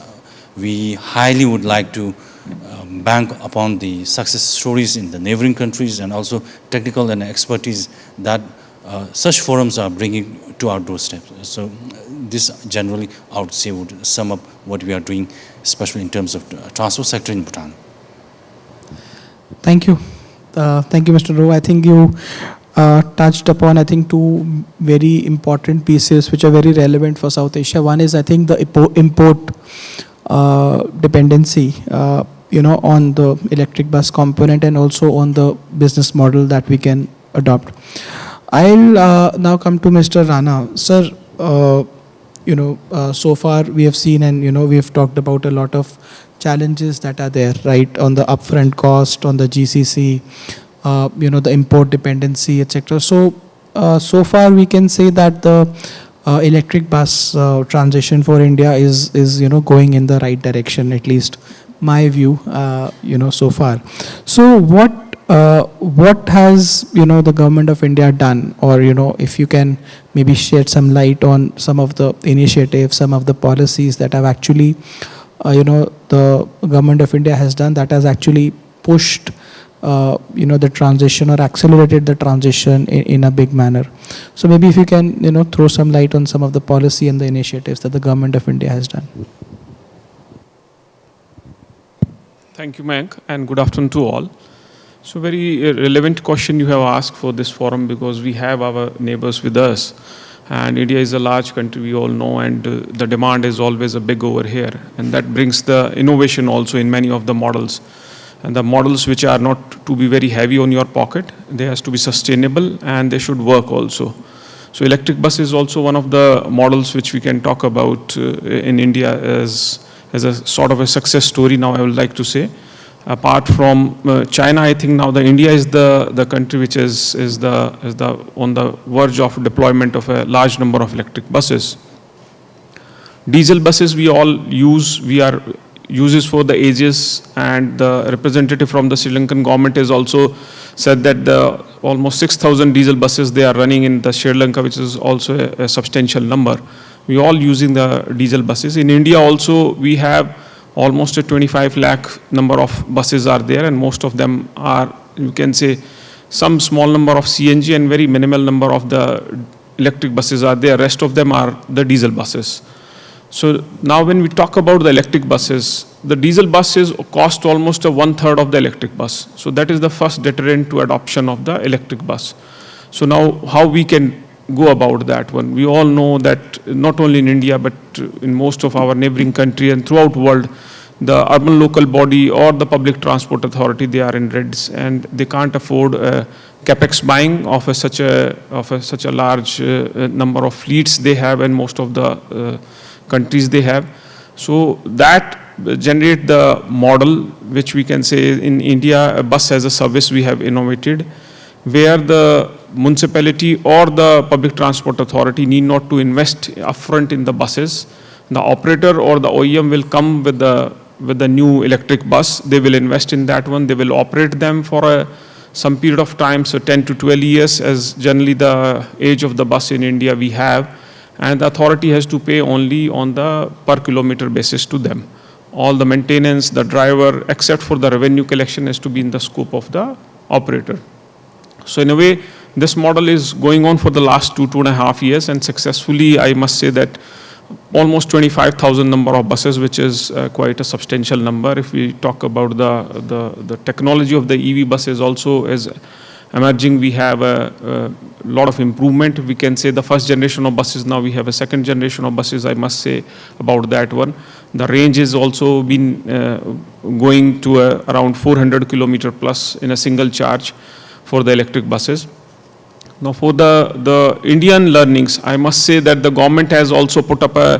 we highly would like to bank upon the success stories in the neighboring countries and also technical and expertise that such forums are bringing to our doorstep. So this generally, I would say, would sum up what we are doing, especially in terms of the transport sector in Bhutan.
Thank you. Thank you, Mr. Rowe. I think you touched upon, I think, two very important pieces which are very relevant for South Asia. One is, I think, the import dependency, on the electric bus component and also on the business model that we can adopt. I'll now come to Mr. Rana. Sir, so far we have seen and, we have talked about a lot of challenges that are there, right, on the upfront cost, on the GCC, the import dependency, etc. So, so far we can say that the electric bus transition for India is going in the right direction, at least my view, so far. So what has, the government of India done, or, if you can maybe shed some light on some of the initiatives, some of the policies that have actually, the government of India has done that has actually pushed, the transition or accelerated the transition in a big manner. So maybe if you can, throw some light on some of the policy and the initiatives that the government of India has done.
Thank you, Mayank, and good afternoon to all. So very relevant question you have asked for this forum, because we have our neighbors with us. And India is a large country, we all know, and the demand is always a big over here. And that brings the innovation also in many of the models. And the models which are not to be very heavy on your pocket, they has to be sustainable and they should work also. So electric bus is also one of the models which we can talk about in India as a sort of a success story now, I would like to say. Apart from China, I think now India is the country which is on the verge of deployment of a large number of electric buses. Diesel buses we all use, uses for the ages, and the representative from the Sri Lankan government has also said that the almost 6,000 diesel buses they are running in the Sri Lanka, which is also a substantial number. We all using the diesel buses. In India also we have almost a 25 lakh number of buses are there, and most of them are, you can say, some small number of CNG and very minimal number of the electric buses are there. Rest of them are the diesel buses. So now when we talk about the electric buses, the diesel buses cost almost 1/3 of the electric bus. So that is the first deterrent to adoption of the electric bus. So now how we can go about that one? We all know that not only in India, but in most of our neighboring country and throughout the world, the urban local body or the public transport authority, they are in reds and they can't afford capex buying of such a large number of fleets they have, and most of the countries they have. So that generate the model which we can say in India, a bus as a service we have innovated, where the municipality or the public transport authority need not to invest upfront in the buses. The operator or the OEM will come with the new electric bus. They will invest in that one. They will operate them for some period of time, so 10 to 12 years as generally the age of the bus in India we have. And the authority has to pay only on the per kilometer basis to them. All the maintenance, the driver, except for the revenue collection, has to be in the scope of the operator. So in a way, this model is going on for the last 2.5 years, and successfully, I must say that almost 25,000 number of buses, which is quite a substantial number. If we talk about the technology of the EV buses also is emerging. We have a lot of improvement. We can say the first generation of buses, now we have a second generation of buses, I must say about that one. The range has also been going to around 400 kilometer plus in a single charge for the electric buses. Now for the Indian learnings, I must say that the government has also put up a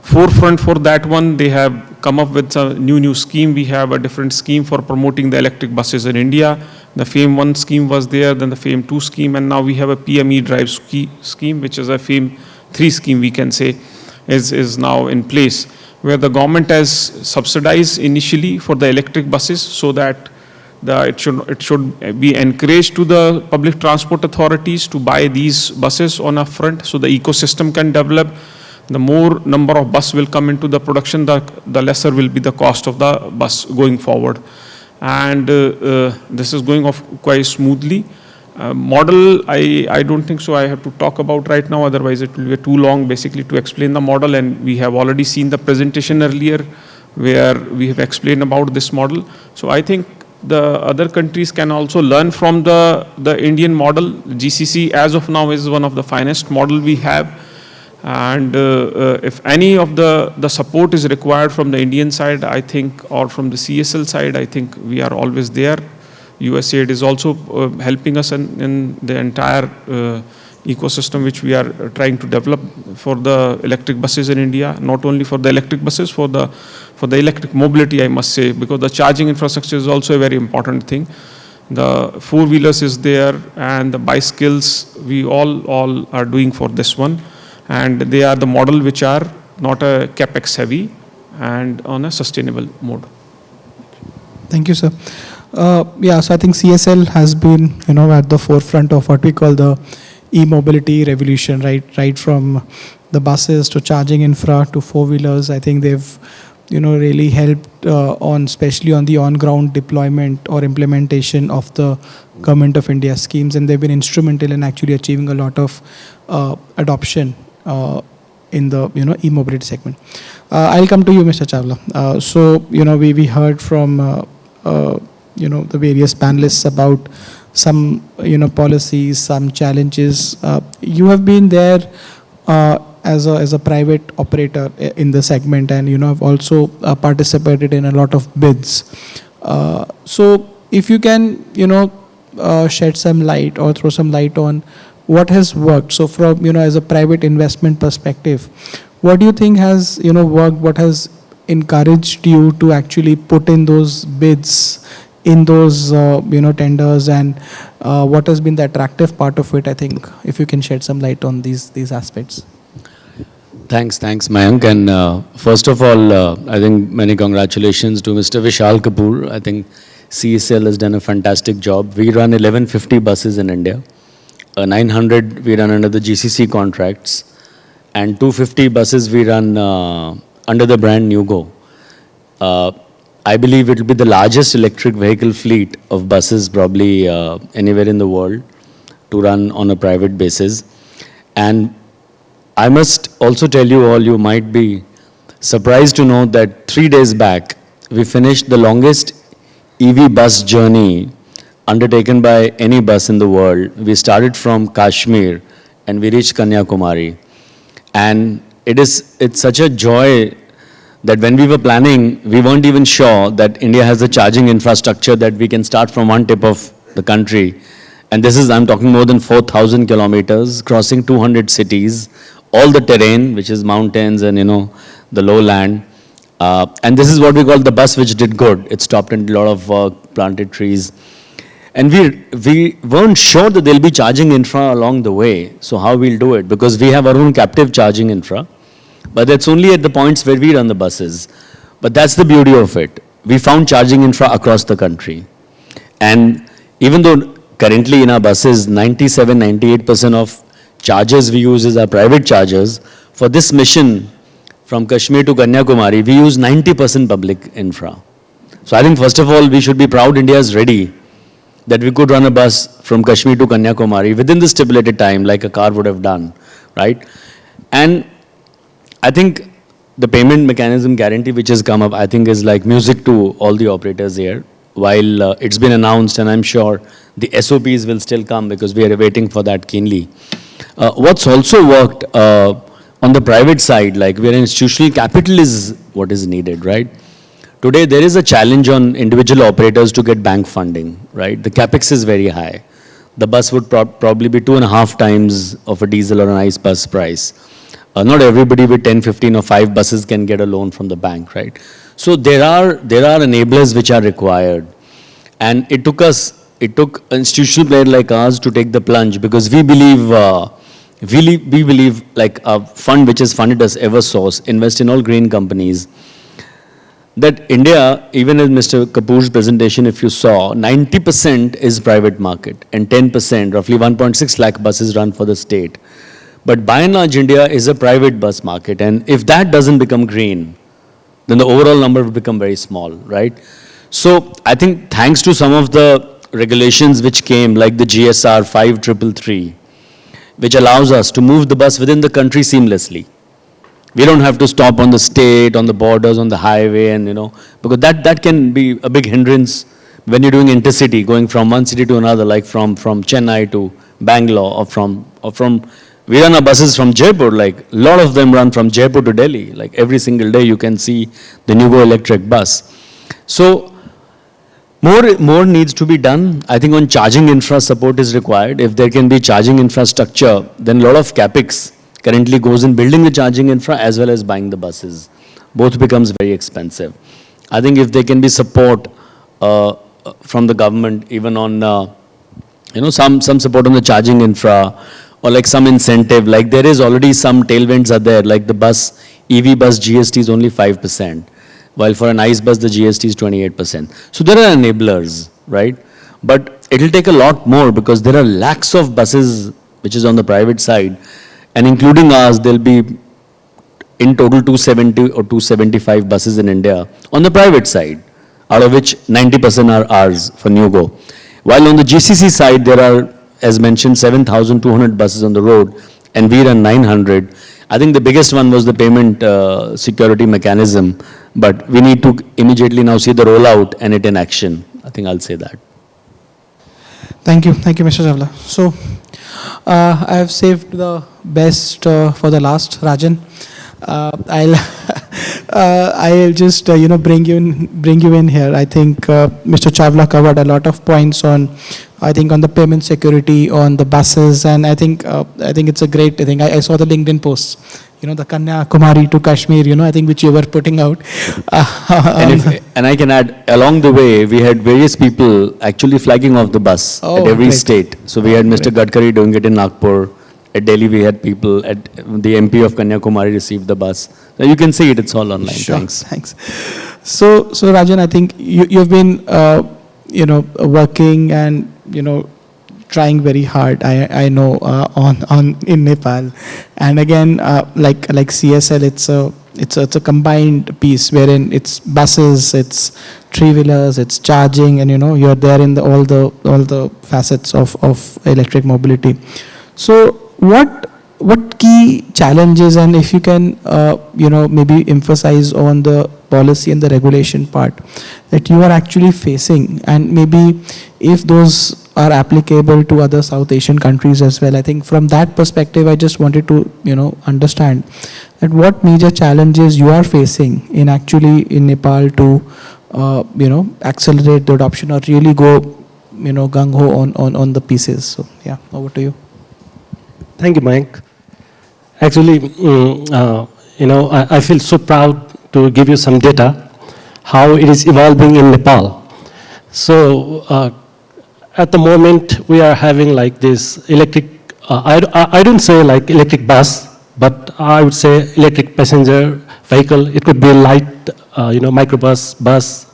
forefront for that one. They have come up with a new scheme. We have a different scheme for promoting the electric buses in India. The FAME 1 scheme was there, then the FAME 2 scheme, and now we have a PME Drive scheme, which is a FAME 3 scheme, we can say, is now in place, where the government has subsidized initially for the electric buses so that it should be encouraged to the public transport authorities to buy these buses on a front so the ecosystem can develop. The more number of bus will come into the production, the lesser will be the cost of the bus going forward. And this is going off quite smoothly. Model, I don't think so I have to talk about right now, otherwise it will be too long basically to explain the model, and we have already seen the presentation earlier where we have explained about this model. So I think the other countries can also learn from the Indian model. GCC as of now is one of the finest model we have. And if any of the support is required from the Indian side, I think, or from the CSL side, I think we are always there. USAID is also helping us in the entire ecosystem which we are trying to develop for the electric buses in India. Not only for the electric buses, for the electric mobility, I must say, because the charging infrastructure is also a very important thing. The four-wheelers is there, and the bicycles, we all are doing for this one. And they are the model which are not a capex heavy and on a sustainable mode.
Thank you, sir. Yeah, so I think CSL has been, at the forefront of what we call the e-mobility revolution, right from the buses to charging infra to four-wheelers. I think they've, really helped especially on the on-ground deployment or implementation of the Government of India schemes, and they've been instrumental in actually achieving a lot of adoption in the e-mobility segment. I'll come to you, Mr. Chawla. So we heard from the various panelists about some policies, some challenges. You have been there as a private operator in the segment, and have also participated in a lot of bids. So if you can shed some light or throw some light on what has worked. So from, as a private investment perspective, what do you think has, worked? What has encouraged you to actually put in those bids, in those, tenders, and what has been the attractive part of it? I think if you can shed some light on these aspects.
Thanks, Mayank. And first of all, I think many congratulations to Mr. Vishal Kapoor. I think CSL has done a fantastic job. We run 1150 buses in India. 900 we run under the GCC contracts, and 250 buses we run under the brand Nugo. I believe it will be the largest electric vehicle fleet of buses probably anywhere in the world to run on a private basis. And I must also tell you all, you might be surprised to know that 3 days back, we finished the longest EV bus journey undertaken by any bus in the world. We started from Kashmir and we reached Kanyakumari. And it's such a joy that when we were planning, we weren't even sure that India has the charging infrastructure that we can start from one tip of the country. And this is, I'm talking more than 4,000 kilometers, crossing 200 cities, all the terrain, which is mountains and, the lowland. And this is what we call the bus which did good. It stopped and did a lot of work, planted trees. And we weren't sure that there'll be charging infra along the way. So how we'll do it? Because we have our own captive charging infra. But that's only at the points where we run the buses. But that's the beauty of it. We found charging infra across the country. And even though currently in our buses, 97, 98% of chargers we use is our private chargers, for this mission from Kashmir to Kanyakumari, we use 90% public infra. So I think first of all, we should be proud India is ready that we could run a bus from Kashmir to Kanyakumari within the stipulated time like a car would have done, right? And I think the payment mechanism guarantee which has come up, I think is like music to all the operators here. while it's been announced, and I'm sure the SOPs will still come because we are waiting for that keenly. What's also worked on the private side, like where institutional capital is what is needed, right? Today, there is a challenge on individual operators to get bank funding, right? The capex is very high. The bus would probably be 2.5 times of a diesel or an ICE bus price. Not everybody with 10, 15 or 5 buses can get a loan from the bank, right? So there are enablers which are required. And it took an institutional player like us to take the plunge because we believe like a fund which has funded us, Eversource, invest in all green companies, that India, even in Mr. Kapoor's presentation, if you saw, 90% is private market and 10%, roughly 1.6 lakh buses run for the state. But by and large, India is a private bus market. And if that doesn't become green, then the overall number will become very small, right? So I think thanks to some of the regulations which came, like the GSR 5333, which allows us to move the bus within the country seamlessly. We don't have to stop on the state, on the borders, on the highway, and because that can be a big hindrance when you're doing intercity, going from one city to another, like from Chennai to Bangalore, or from we run our buses from Jaipur, like a lot of them run from Jaipur to Delhi, like every single day you can see the Nugo electric bus. So more needs to be done. I think on charging infra support is required. If there can be charging infrastructure, then a lot of capex currently goes in building the charging infra as well as buying the buses. Both becomes very expensive. I think if there can be support from the government, even on some support on the charging infra, or like some incentive, like there is already some tailwinds are there, like the EV bus GST is only 5%, while for an ICE bus the GST is 28%. So there are enablers, right? But it will take a lot more because there are lakhs of buses which is on the private side, and including ours, there'll be in total 270 or 275 buses in India on the private side, out of which 90% are ours for Nugo. While on the GCC side, there are, as mentioned, 7,200 buses on the road, and we run 900. I think the biggest one was the payment security mechanism, but we need to immediately now see the rollout and it in action. I think I'll say that.
Thank you, Mr. Javla. So, I have saved the best for the last, Rajan. I'll just bring you in here. I think Mr. Chawla covered a lot of points on the payment security on the buses, and I think it's a great thing. I saw the LinkedIn posts, the Kanyakumari to Kashmir, I think which you were putting out.
And I can add, along the way, we had various people actually flagging off the bus at every state. So we had Mr. Gadkari doing it in Nagpur. At Delhi, we had people, at the MP of Kanyakumari received the bus. So you can see it, it's all online.
Sure,
thanks.
So Rajan, I think you've been, working and, trying very hard, I know, in Nepal. And again, like CSL, it's a combined piece wherein it's buses, it's three-wheelers, it's charging, and you're there in all the facets of electric mobility. So what key challenges, and if you can maybe emphasize on the policy and the regulation part that you are actually facing, and maybe if those are applicable to other South Asian countries as well. I think from that perspective, I just wanted to understand that what major challenges you are facing in Nepal to accelerate the adoption or really go gung-ho on the pieces. So yeah, over to you.
Thank you, Mayank. Actually, I feel so proud to give you some data, how it is evolving in Nepal. So at the moment, we are having like this electric, I don't say like electric bus, but I would say electric passenger vehicle. It could be light, microbus, bus,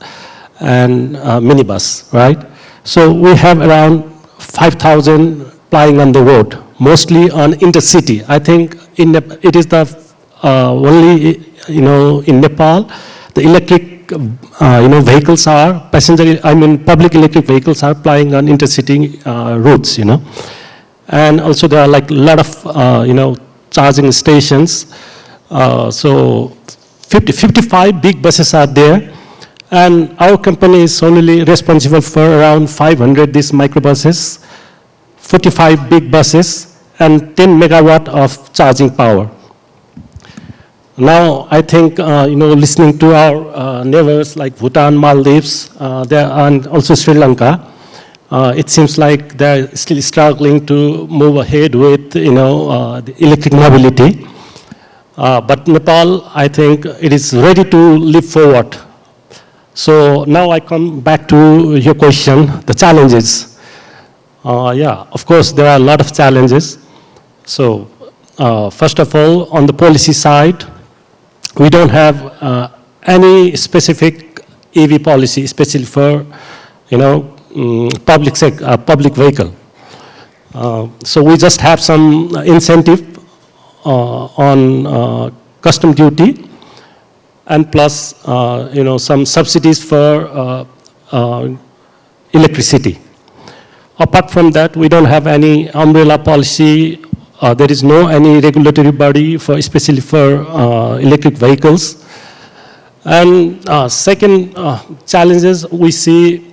and minibus, right? So we have around 5,000 plying on the road, mostly on intercity. I think it is the only, in Nepal, the electric, vehicles are public electric vehicles are plying on intercity routes, And also there are like a lot of, charging stations. So 55 big buses are there. And our company is solely responsible for around 500 these microbuses, 45 big buses, and 10 megawatt of charging power. Now, I think, listening to our neighbors like Bhutan, Maldives, and also Sri Lanka, it seems like they're still struggling to move ahead with, the electric mobility. But Nepal, I think it is ready to leap forward. So now I come back to your question, the challenges. Of course, there are a lot of challenges. So first of all, on the policy side, we don't have any specific EV policy, especially for, public vehicle. So we just have some incentive on custom duty, and plus, some subsidies for electricity. Apart from that, we don't have any umbrella policy. There is no any regulatory body for, especially for electric vehicles. And second challenges we see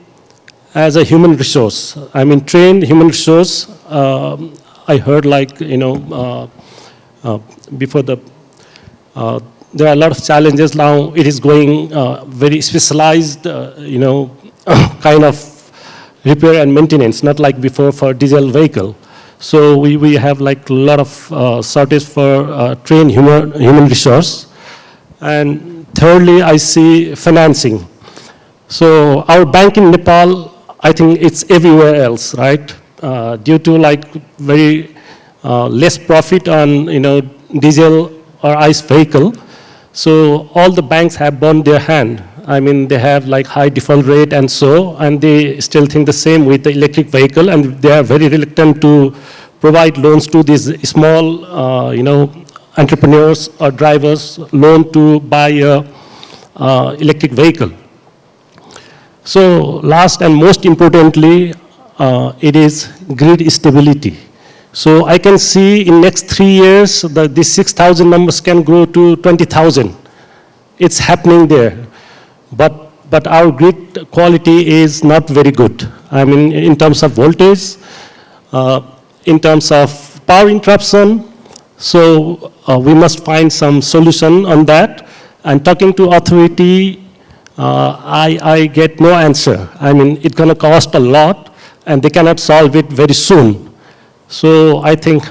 as a human resource. I mean, trained human resource. I heard before there are a lot of challenges now. It is going very specialized, kind of repair and maintenance, not like before for diesel vehicle. So we have like a lot of shortage for trained human resource. And thirdly, I see financing. So our bank in Nepal, I think it's everywhere else, right? Due to like very less profit on diesel or ICE vehicle. So all the banks have burned their hand. I mean, they have like high default rate and they still think the same with the electric vehicle, and they are very reluctant to provide loans to these small, entrepreneurs or drivers, loan to buy a electric vehicle. So last and most importantly, it is grid stability. So I can see in next 3 years that these 6,000 numbers can grow to 20,000. It's happening there. But our grid quality is not very good. I mean, in terms of voltage, in terms of power interruption. So we must find some solution on that. And talking to authority, I get no answer. I mean, it's going to cost a lot, and they cannot solve it very soon. So I think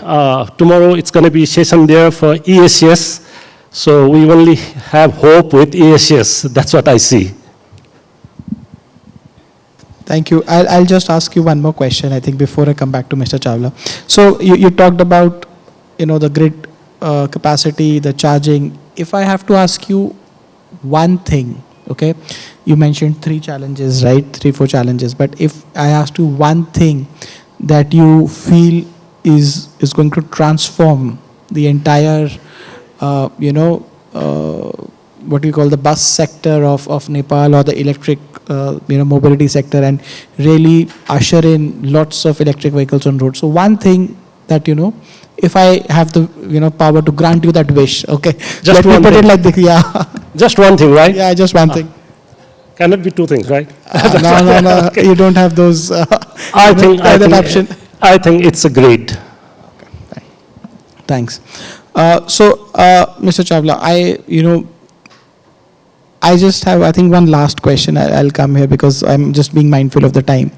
tomorrow it's going to be session there for ESS. So we only have hope with ESS. That's what I see.
Thank you. I'll just ask you one more question, I think, before I come back to Mr. Chawla. So you talked about, the grid capacity, the charging. If I have to ask you one thing, okay, you mentioned 3 challenges, right? 3-4 challenges. But if I asked you one thing that you feel is going to transform the entire, what we call the bus sector of Nepal, or the electric, mobility sector, and really usher in lots of electric vehicles on road. So one thing that, if I have the, power to grant you that wish, okay,
just
let me put it like this, yeah.
Just one thing, right?
Yeah, just one thing.
Cannot be 2 things, right?
No. Okay. You don't have those.
I think
that option.
I think it's a grid.
Okay. Thanks. Mr. Chawla, I just have, I think, one last question. I'll come here because I'm just being mindful of the time.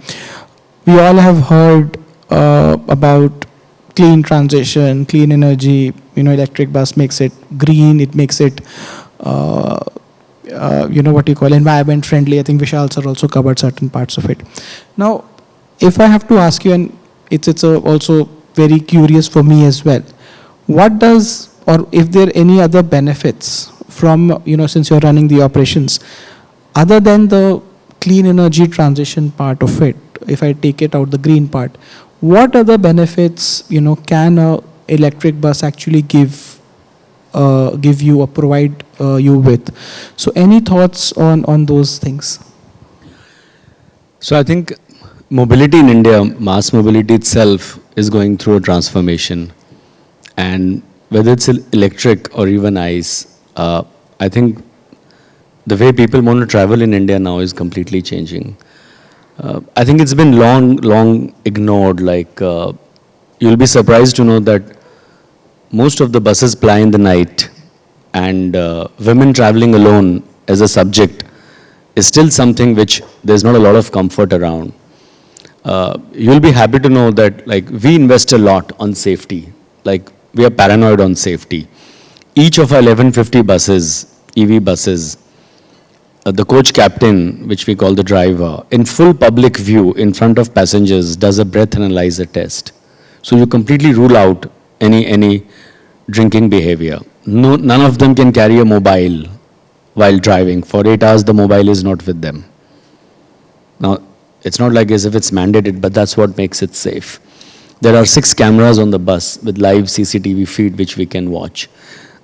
We all have heard about clean transition, clean energy. Electric bus makes it green. It makes it, what you call environment friendly. I think Vishal sir also covered certain parts of it. Now, if I have to ask you, and it's also very curious for me as well, what does, or if there are any other benefits from, since you're running the operations, other than the clean energy transition part of it, if I take it out, the green part, what other benefits, can a electric bus actually give you or provide you with? So any thoughts on those things?
So I think mobility in India, mass mobility itself, is going through a transformation. And whether it's electric or even ICE, I think the way people want to travel in India now is completely changing. I think it's been long ignored. Like, you'll be surprised to know that most of the buses ply in the night, and women traveling alone as a subject is still something which there's not a lot of comfort around. You'll be happy to know that, like, we invest a lot on safety. Like, we are paranoid on safety. Each of our 1150 buses, EV buses, the coach captain, which we call the driver, in full public view in front of passengers, does a breath analyzer test. So you completely rule out any drinking behavior. No, none of them can carry a mobile while driving. For 8 hours, the mobile is not with them. Now, it's not like as if it's mandated, but that's what makes it safe. There are 6 cameras on the bus with live CCTV feed which we can watch.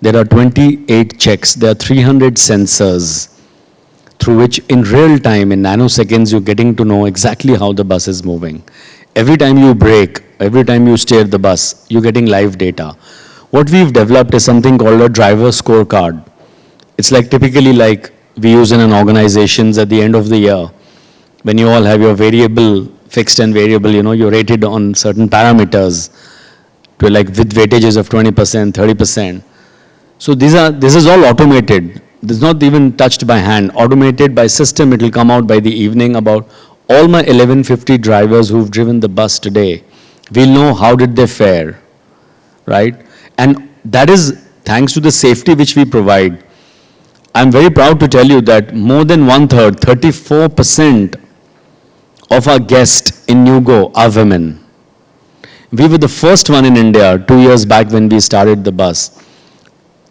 There are 28 checks. There are 300 sensors through which in real time, in nanoseconds, you're getting to know exactly how the bus is moving. Every time you brake, every time you steer the bus, you're getting live data. What we've developed is something called a driver scorecard. It's like typically like we use in an organizations at the end of the year, when you all have your variable, fixed and variable, you're rated on certain parameters to like with weightages of 20%, 30%. So this is all automated. This is not even touched by hand. Automated by system, it will come out by the evening about all my 1150 drivers who've driven the bus today. We'll know how did they fare, right? And that is thanks to the safety which we provide. I'm very proud to tell you that more than 1/3, 34% of our guests in NewGo are women. We were the first one in India 2 years back when we started the bus,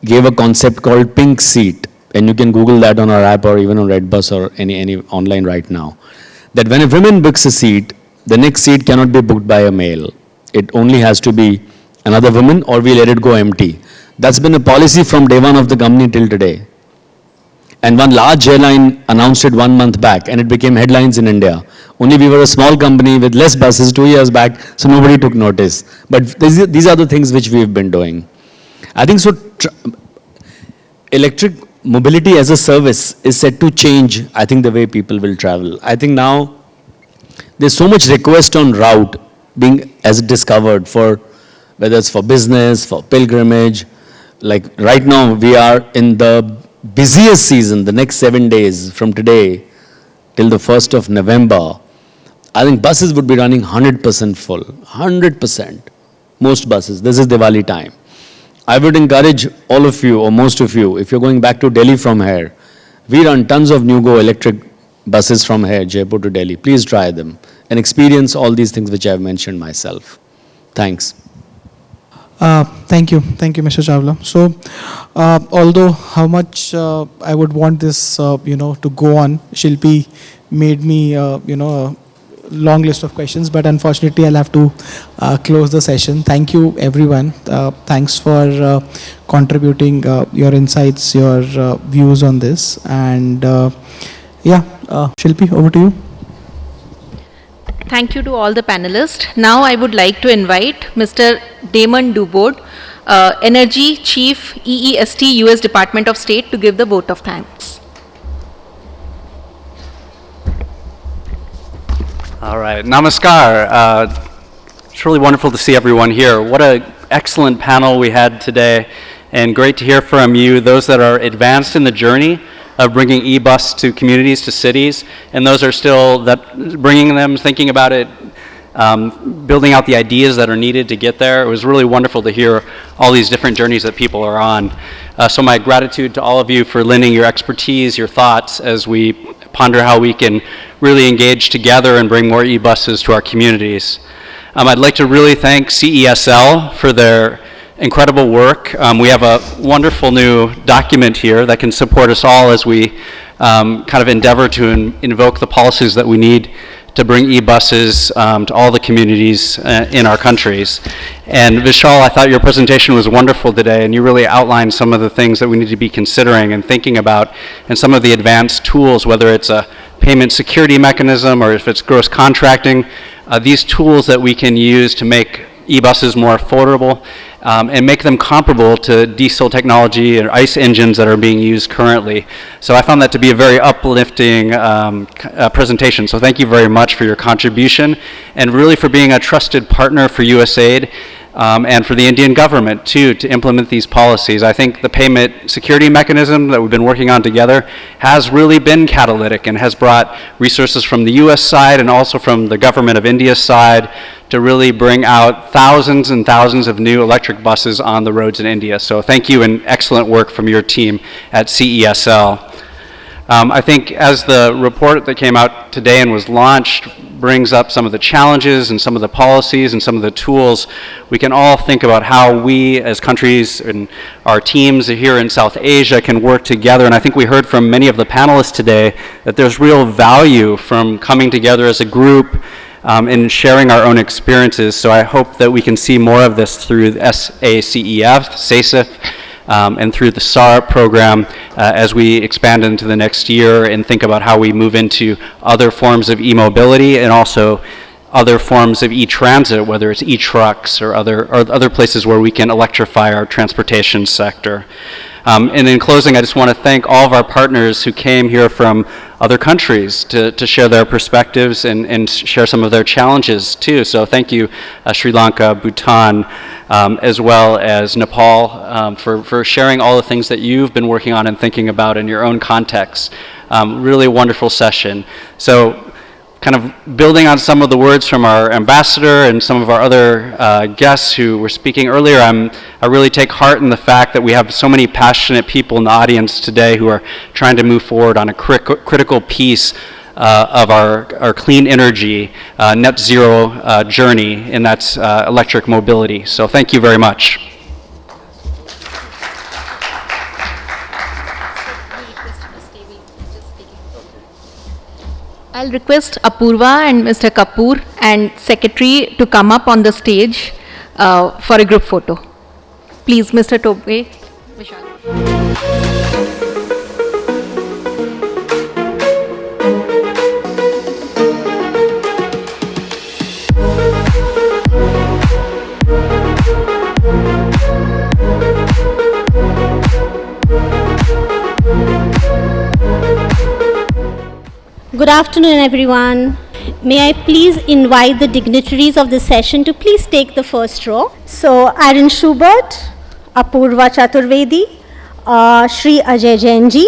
gave a concept called pink seat, and you can Google that on our app or even on Redbus or any online right now, that when a woman books a seat, the next seat cannot be booked by a male. It only has to be another woman or we let it go empty. That's been a policy from day one of the company till today. And one large airline announced it 1 month back and it became headlines in India. Only we were a small company with less buses 2 years back, so nobody took notice. But these are the things which we've been doing. I think so. Electric mobility as a service is set to change, I think, the way people will travel. I think now there's so much request on route being as discovered for, whether it's for business, for pilgrimage. Like right now we are in the busiest season, the next 7 days from today till the 1st of November. I think buses would be running 100% full, 100%. Most buses, this is Diwali time. I would encourage all of you, or most of you, if you're going back to Delhi from here, we run tons of NewGo electric buses from here, Jaipur to Delhi. Please try them and experience all these things which I've mentioned myself. Thanks.
Thank you, Mr. Chawla. So, although how much I would want this, to go on, Shilpi made me, a long list of questions, but unfortunately I'll have to close the session. Thank you, everyone. Thanks for contributing your insights, your views on this. And Shilpi, over to you.
Thank you to all the panelists. Now I would like to invite Mr. Damon Dubod, Energy Chief, EEST, US Department of State, to give the vote of thanks.
All right, namaskar. It's really wonderful to see everyone here. What an excellent panel we had today, and great to hear from you, those that are advanced in the journey of bringing e-bus to communities, to cities, and those are still bringing them, thinking about it, building out the ideas that are needed to get there. It was really wonderful to hear all these different journeys that people are on. So my gratitude to all of you for lending your expertise, your thoughts, as we ponder how we can really engage together and bring more e-buses to our communities. I'd like to really thank CESL for their incredible work. We have a wonderful new document here that can support us all as we kind of endeavor to invoke the policies that we need to bring e-buses to all the communities in our countries. And Vishal, I thought your presentation was wonderful today, and you really outlined some of the things that we need to be considering and thinking about, and some of the advanced tools, whether it's a payment security mechanism or if it's gross contracting, these tools that we can use to make e-buses more affordable. and make them comparable to diesel technology or ICE engines that are being used currently. So I found that to be a very uplifting presentation. So thank you very much for your contribution and really for being a trusted partner for USAID. And for the Indian government, too, to implement these policies. I think the payment security mechanism that we've been working on together has really been catalytic and has brought resources from the US side and also from the government of India's side to really bring out thousands and thousands of new electric buses on the roads in India. So thank you and excellent work from your team at CESL. I think as the report that came out today and was launched brings up some of the challenges and some of the policies and some of the tools, we can all think about how we as countries and our teams here in South Asia can work together. And I think we heard from many of the panelists today that there's real value from coming together as a group and sharing our own experiences. So I hope that we can see more of this through the SACEF, and through the SAR program as we expand into the next year and think about how we move into other forms of e-mobility and also other forms of e-transit, whether it's e-trucks or other places where we can electrify our transportation sector. And in closing, I just want to thank all of our partners who came here from other countries to share their perspectives and share some of their challenges too. So thank you, Sri Lanka, Bhutan, as well as Nepal for sharing all the things that you've been working on and thinking about in your own context. Really wonderful session. So kind of building on some of the words from our ambassador and some of our other guests who were speaking earlier, I really take heart in the fact that we have so many passionate people in the audience today who are trying to move forward on a critical piece of our clean energy net zero journey, and that's electric mobility. So thank you very much.
I'll request Apurva and Mr. Kapoor and Secretary to come up on the stage for a group photo. Please, Mr. Tobe.
Good afternoon, everyone. May I please invite the dignitaries of this session to please take the first row. So, Aaron Schubert, Apurva Chaturvedi, Shri Ajay Jainji,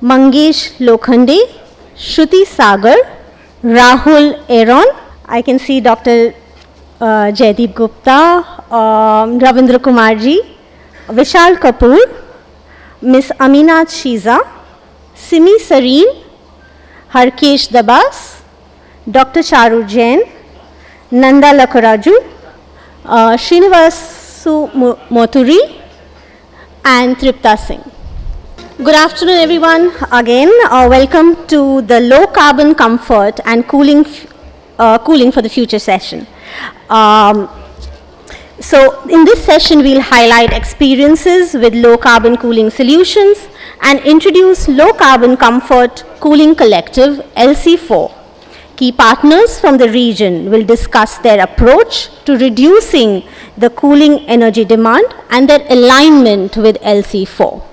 Mangesh Lokhande, Shruti Sagar, Rahul Aaron. I can see Dr. Jaideep Gupta, Ravindra Kumarji, Vishal Kapoor, Ms. Aminat Shiza, Simi Sareen, Harkesh Dabas, Dr. Charu Jain, Nanda Lakaraju, Srinivasu Moturi, and Tripta Singh. Good afternoon, everyone. Again, welcome to the Low Carbon Comfort and Cooling for the Future session. So, in this session, we'll highlight experiences with low carbon cooling solutions and introduce Low Carbon Comfort Cooling Collective, LC4. Key partners from the region will discuss their approach to reducing the cooling energy demand and their alignment with LC4.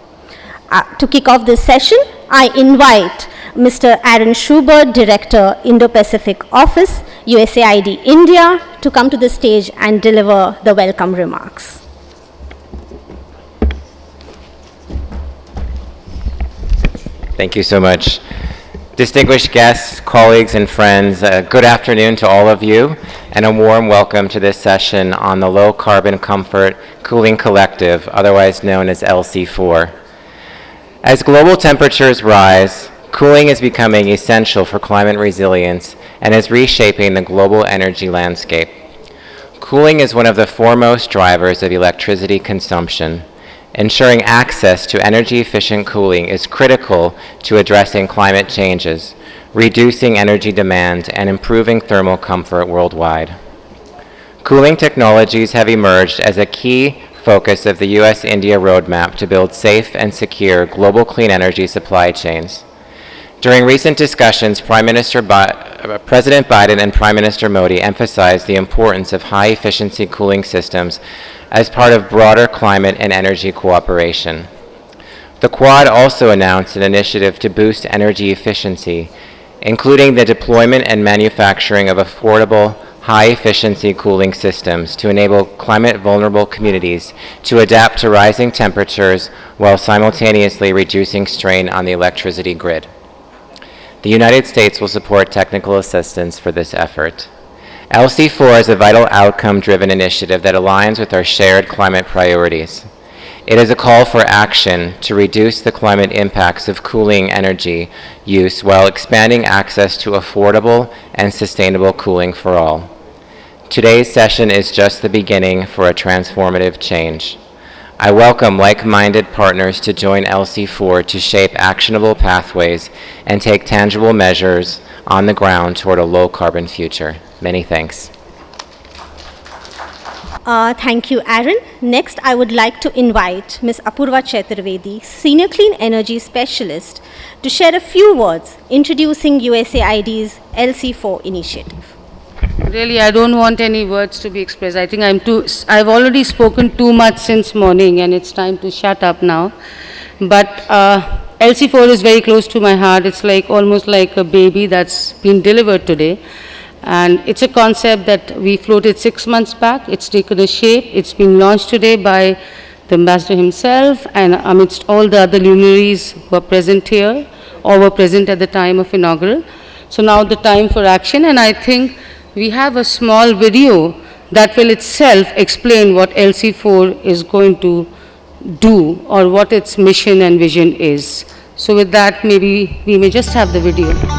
To kick off this session, I invite Mr. Aaron Schubert, Director, Indo-Pacific Office, USAID India, to come to the stage and deliver the welcome remarks.
Thank you so much. Distinguished guests, colleagues, and friends, good afternoon to all of you, and a warm welcome to this session on the Low Carbon Comfort Cooling Collective, otherwise known as LC4. As global temperatures rise, cooling is becoming essential for climate resilience and is reshaping the global energy landscape. Cooling is one of the foremost drivers of electricity consumption. Ensuring access to energy-efficient cooling is critical to addressing climate changes, reducing energy demand, and improving thermal comfort worldwide. Cooling technologies have emerged as a key focus of the US-India roadmap to build safe and secure global clean energy supply chains. During recent discussions, President Biden and Prime Minister Modi emphasized the importance of high-efficiency cooling systems as part of broader climate and energy cooperation. The Quad also announced an initiative to boost energy efficiency, including the deployment and manufacturing of affordable, high-efficiency cooling systems to enable climate-vulnerable communities to adapt to rising temperatures while simultaneously reducing strain on the electricity grid. The United States will support technical assistance for this effort. LC4 is a vital outcome-driven initiative that aligns with our shared climate priorities. It is a call for action to reduce the climate impacts of cooling energy use while expanding access to affordable and sustainable cooling for all. Today's session is just the beginning for a transformative change. I welcome like-minded partners to join LC4 to shape actionable pathways and take tangible measures on the ground toward a low-carbon future. Many thanks.
Thank you, Aaron. Next, I would like to invite Ms. Apurva Chaturvedi, Senior Clean Energy Specialist, to share a few words introducing USAID's LC4 initiative.
Really, I don't want any words to be expressed. I think I've already spoken too much since morning, and it's time to shut up now. But LC4 is very close to my heart. It's like almost like a baby that's been delivered today. And it's a concept that we floated 6 months back. It's taken a shape. It's been launched today by the ambassador himself and amidst all the other luminaries who are present here or were present at the time of inaugural. So now the time for action, and I think we have a small video that will itself explain what LC4 is going to do or what its mission and vision is. So with that, maybe we may just have the video.